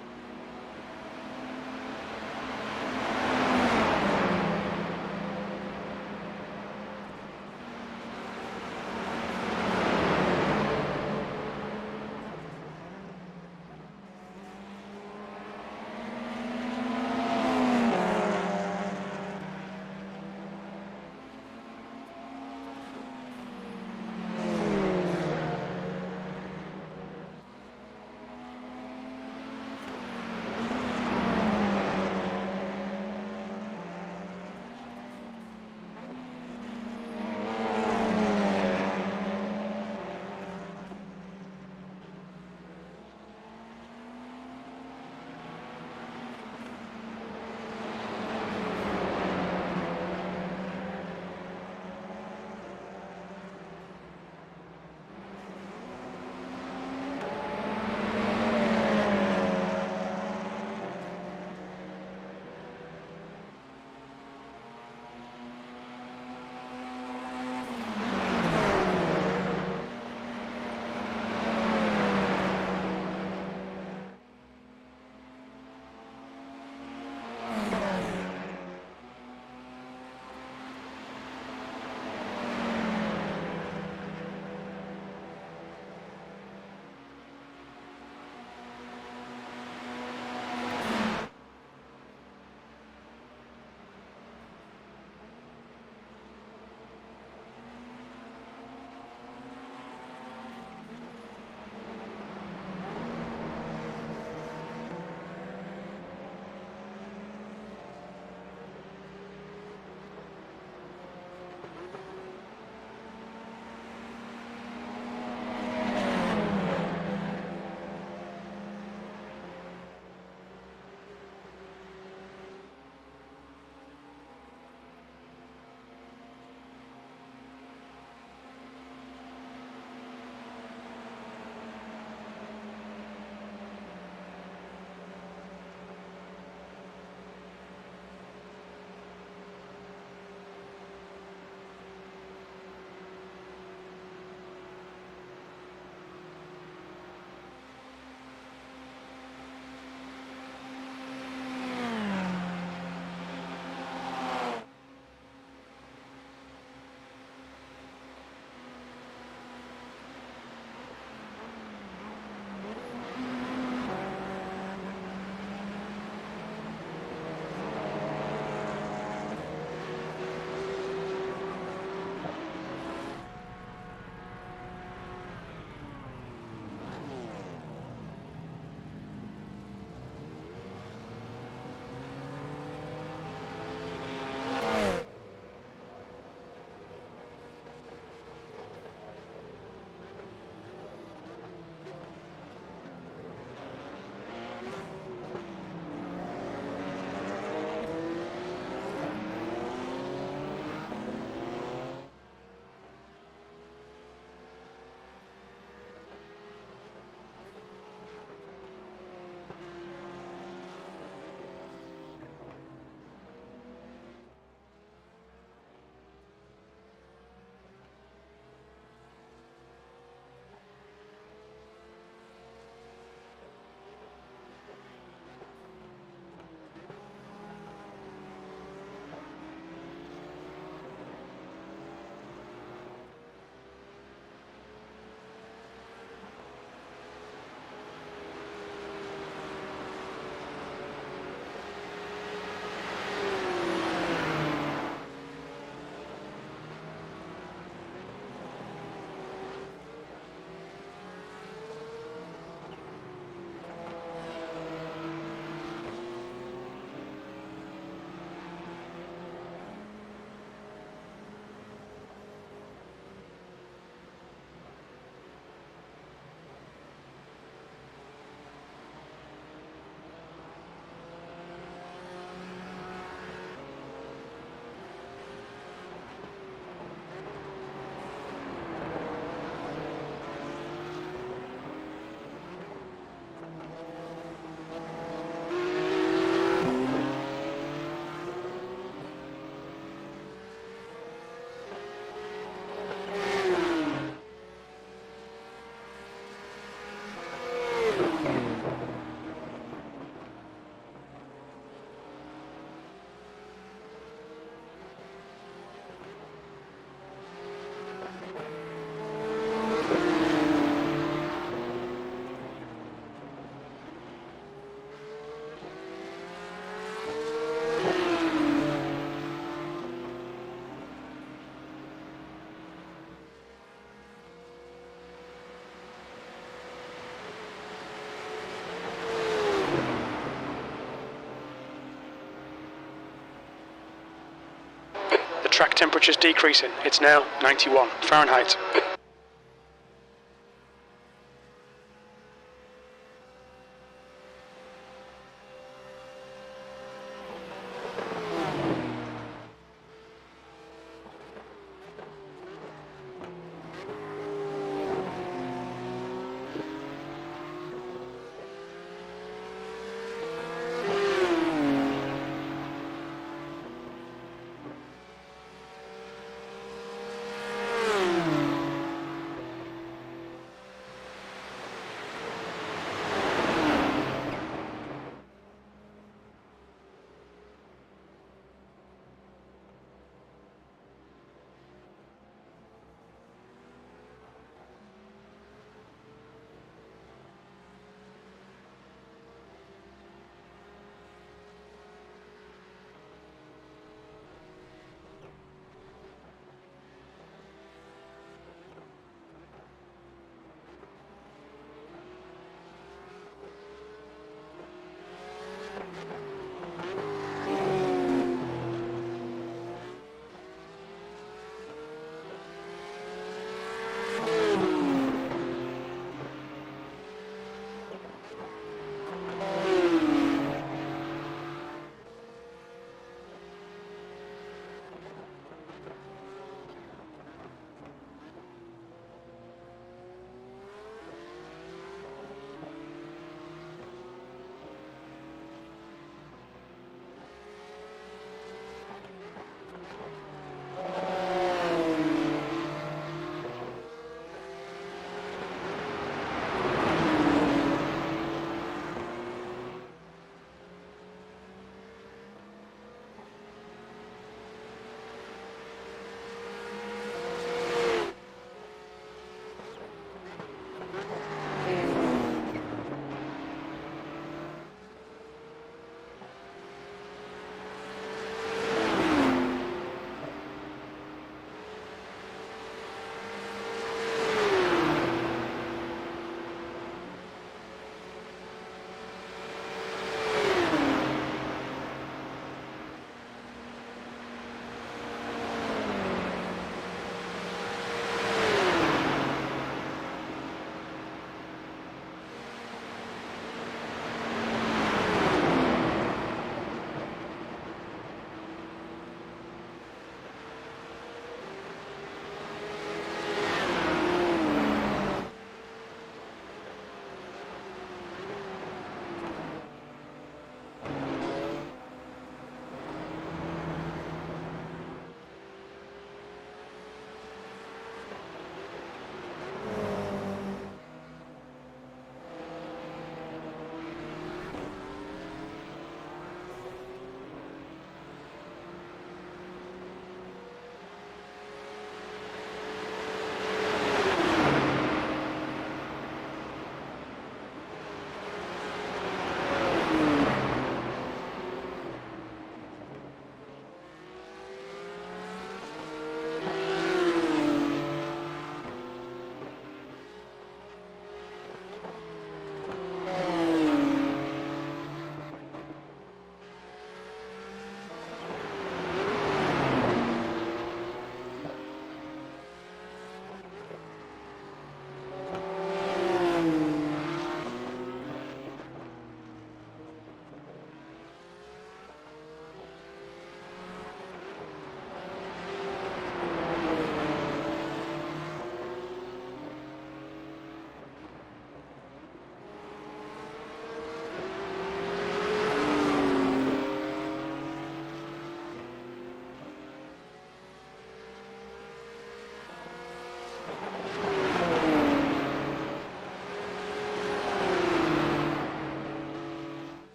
track temperature's decreasing. It's now 91 Fahrenheit.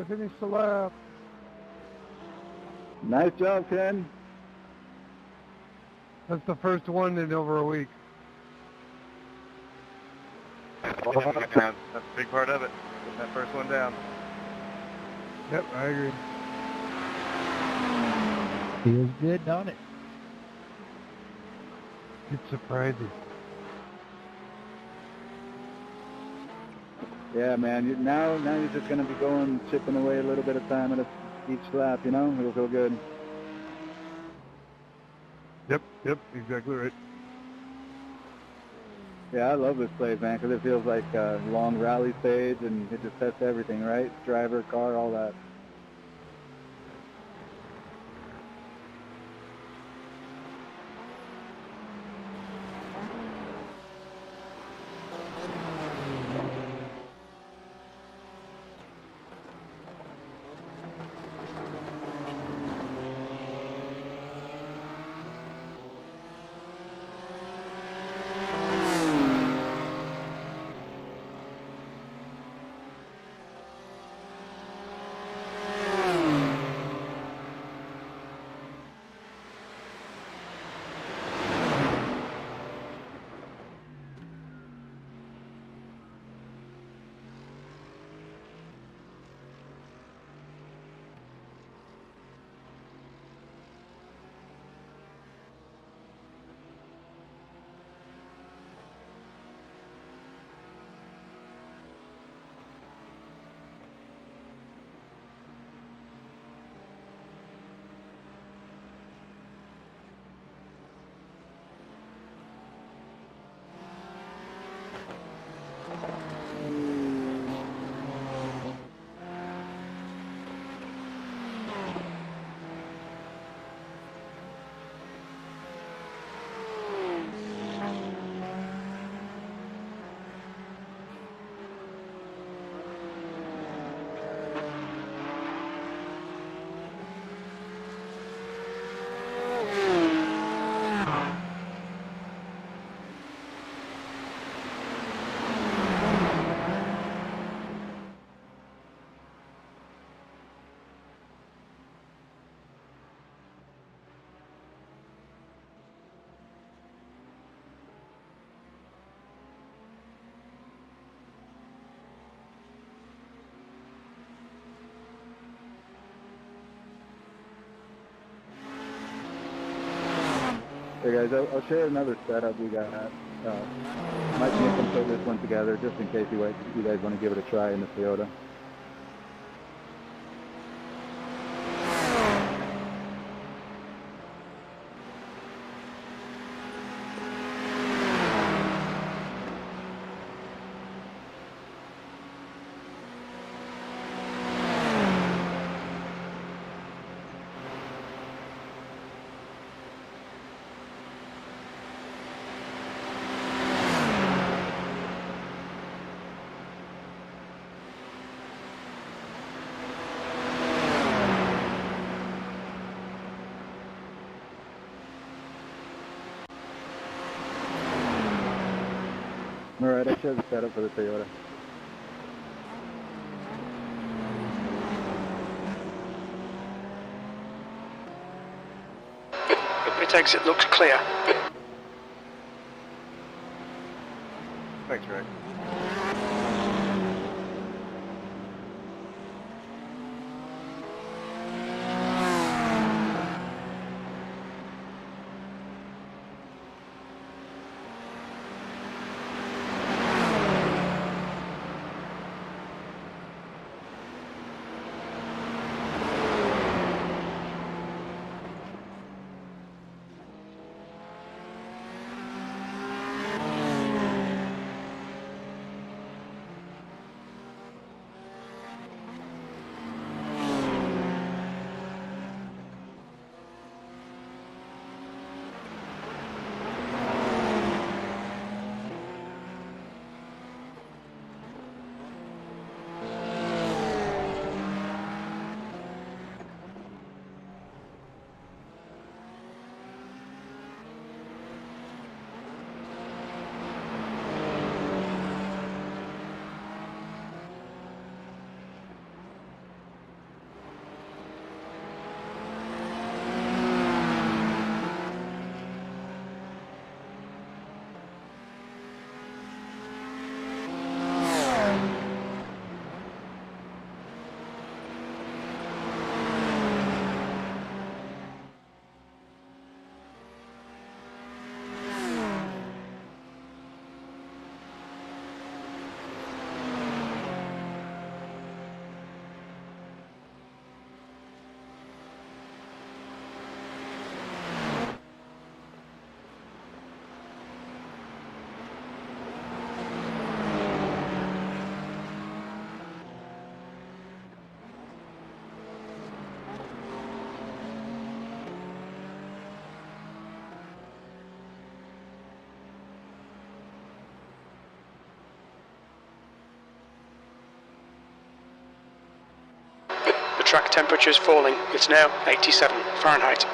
I finished the lap. Nice job, Ken. That's the first one in over a week. That's a big part of it. Getting that first one down. Yep, I agree. Feels good, don't it? It's surprising. Yeah, man. Now you're just gonna be chipping away a little bit of time at each lap. You know, it'll feel good. Yep, exactly right. Yeah, I love this place, man, because it feels like a long rally stage, and it just tests everything, right? Driver, car, all that. Hey guys, I'll share another setup we got. Might make them put this one together just in case you guys want to give it a try in the Toyota. Alright, I share the setup for the Toyota. The pit exit looks clear. Thanks, Rick. Track temperature's falling. It's now 87 Fahrenheit.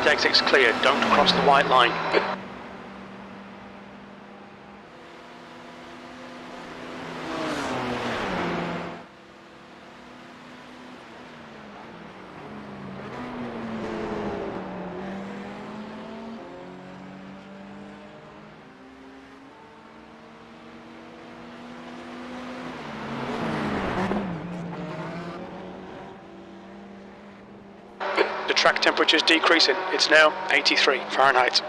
exit's clear. Don't cross the white line. The track temperature is decreasing. It's now 83 Fahrenheit.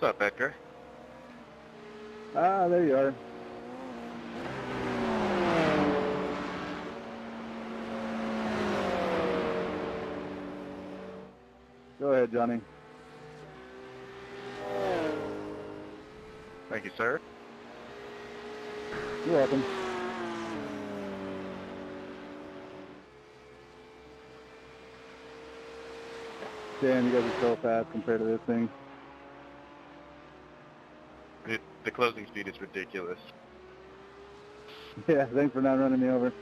What's up, Edgar? Ah, there you are. Go ahead, Johnny. Thank you, sir. You're welcome. Damn, you guys are so fast compared to this thing. The closing speed is ridiculous. Yeah, thanks for not running me over.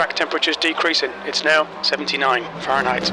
Track temperature's decreasing. It's now 79 Fahrenheit.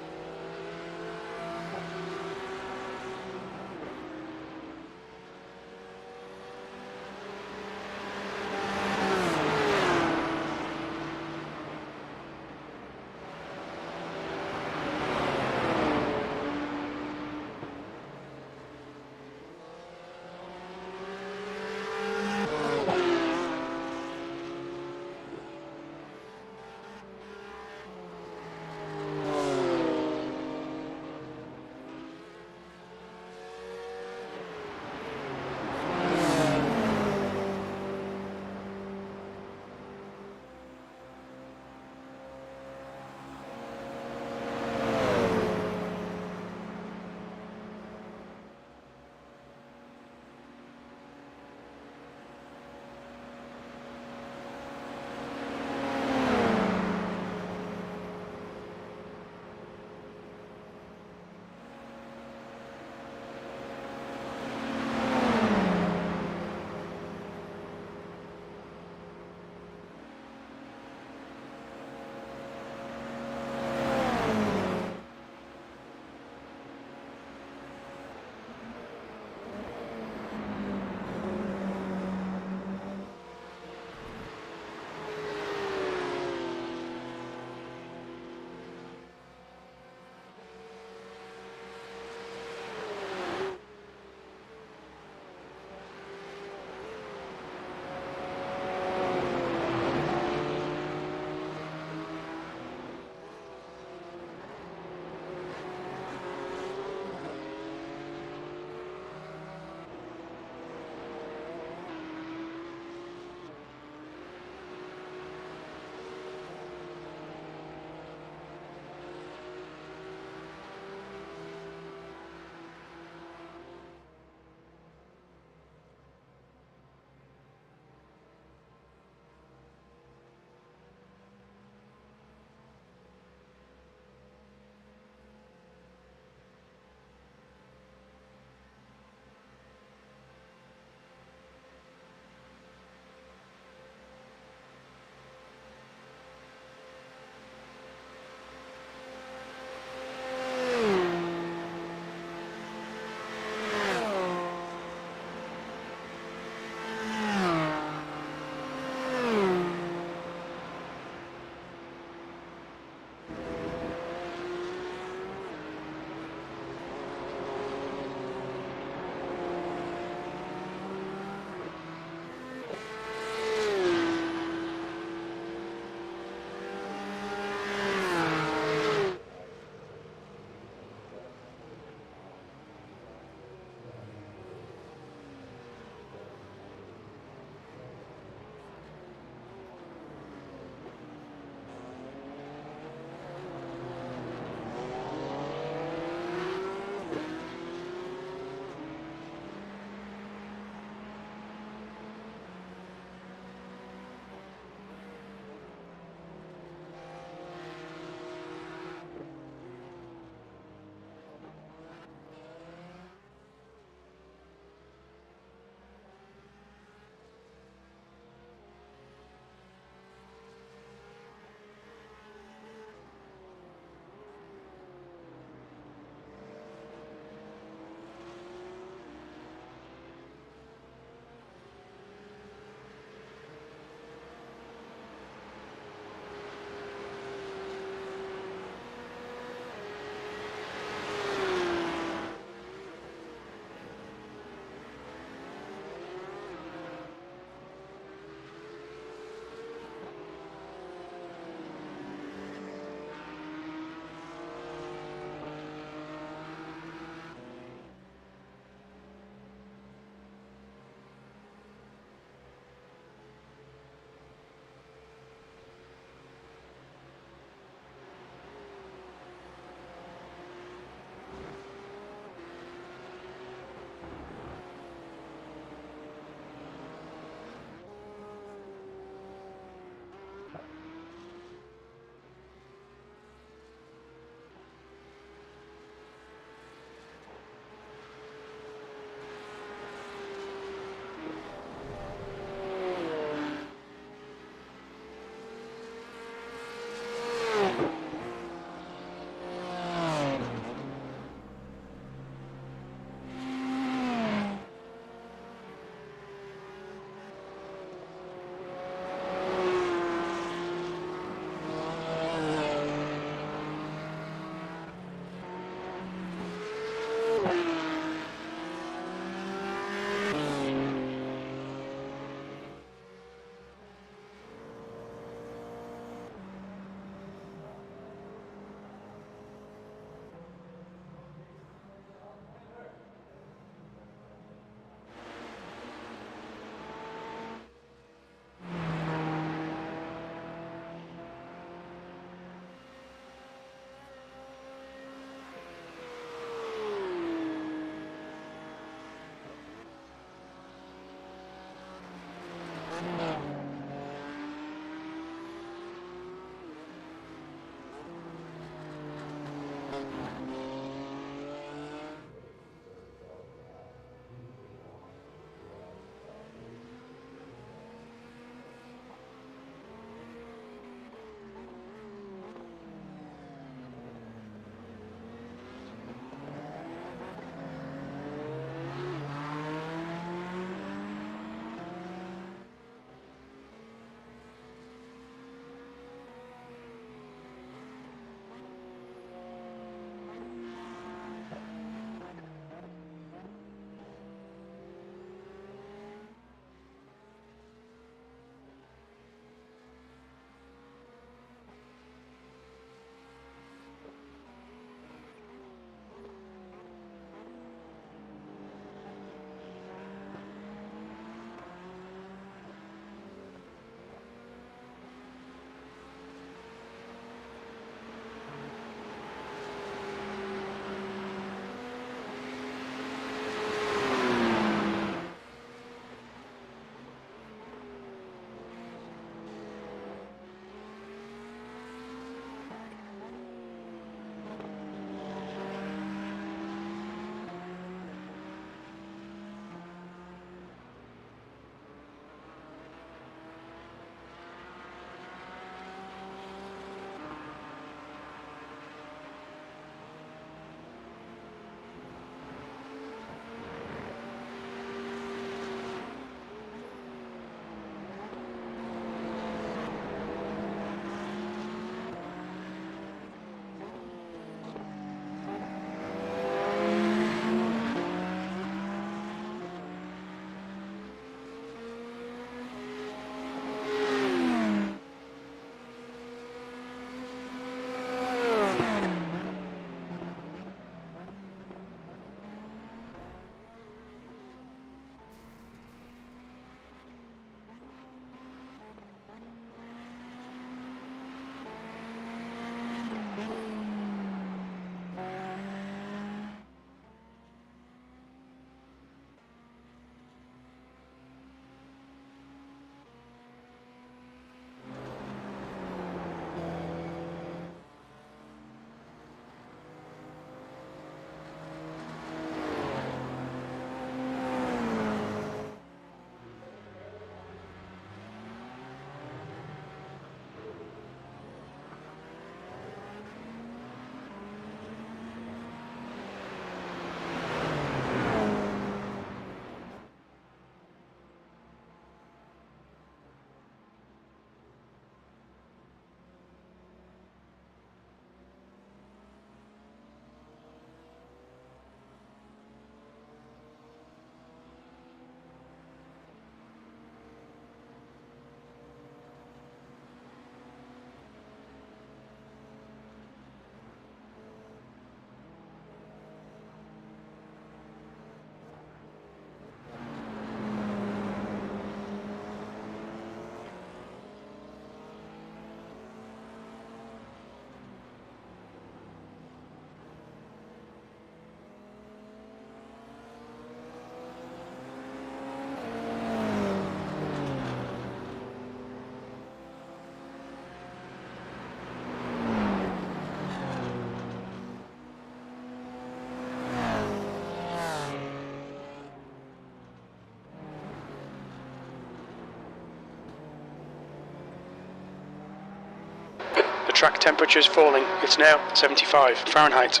The track temperature is falling. It's now 75 Fahrenheit.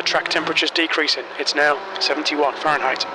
Track temperature's decreasing. It's now 71 Fahrenheit.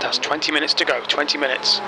That's 20 minutes to go, 20 minutes.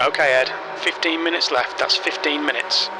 Okay, Ed. 15 minutes left. That's 15 minutes.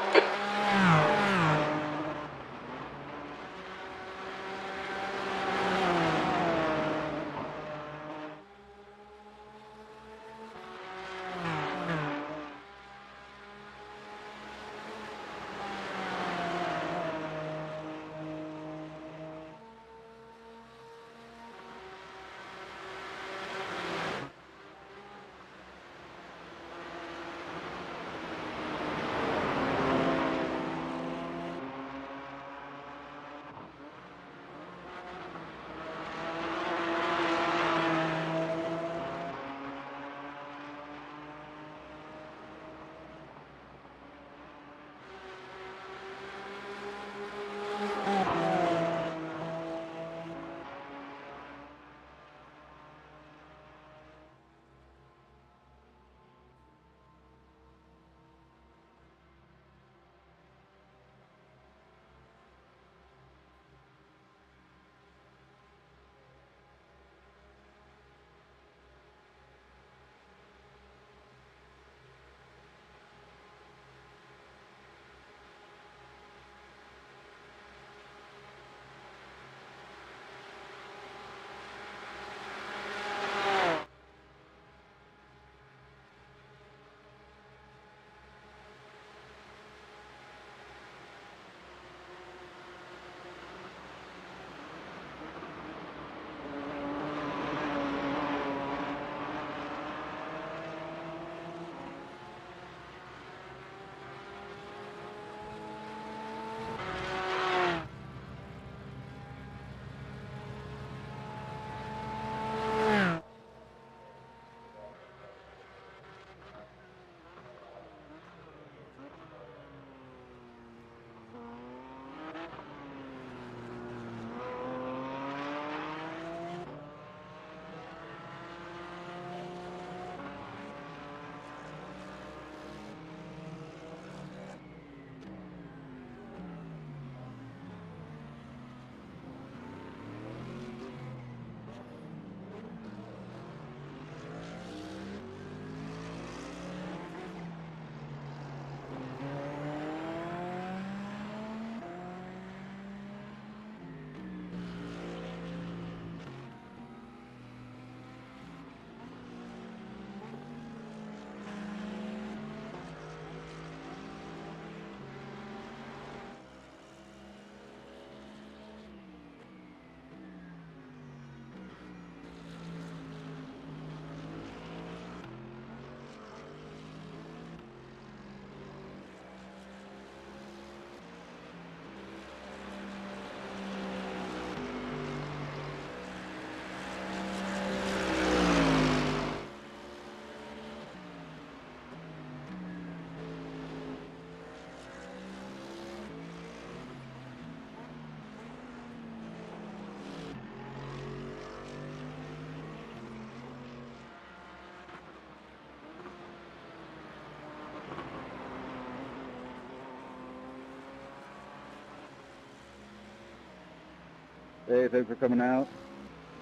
Hey, thanks for coming out.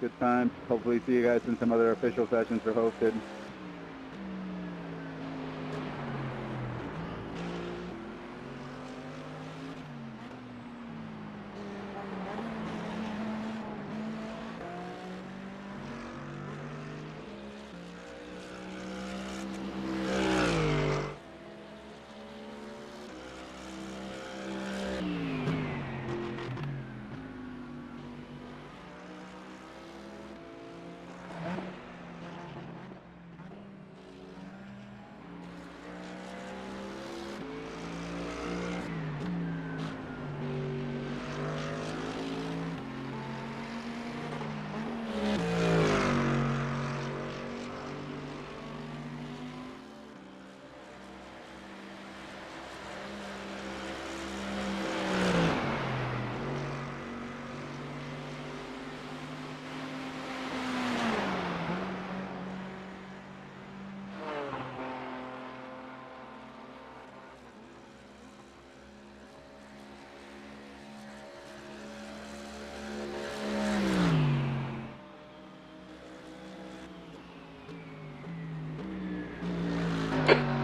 Good time. Hopefully see you guys in some other official sessions are hosted.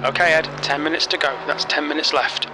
Okay, Ed, 10 minutes to go. That's 10 minutes left.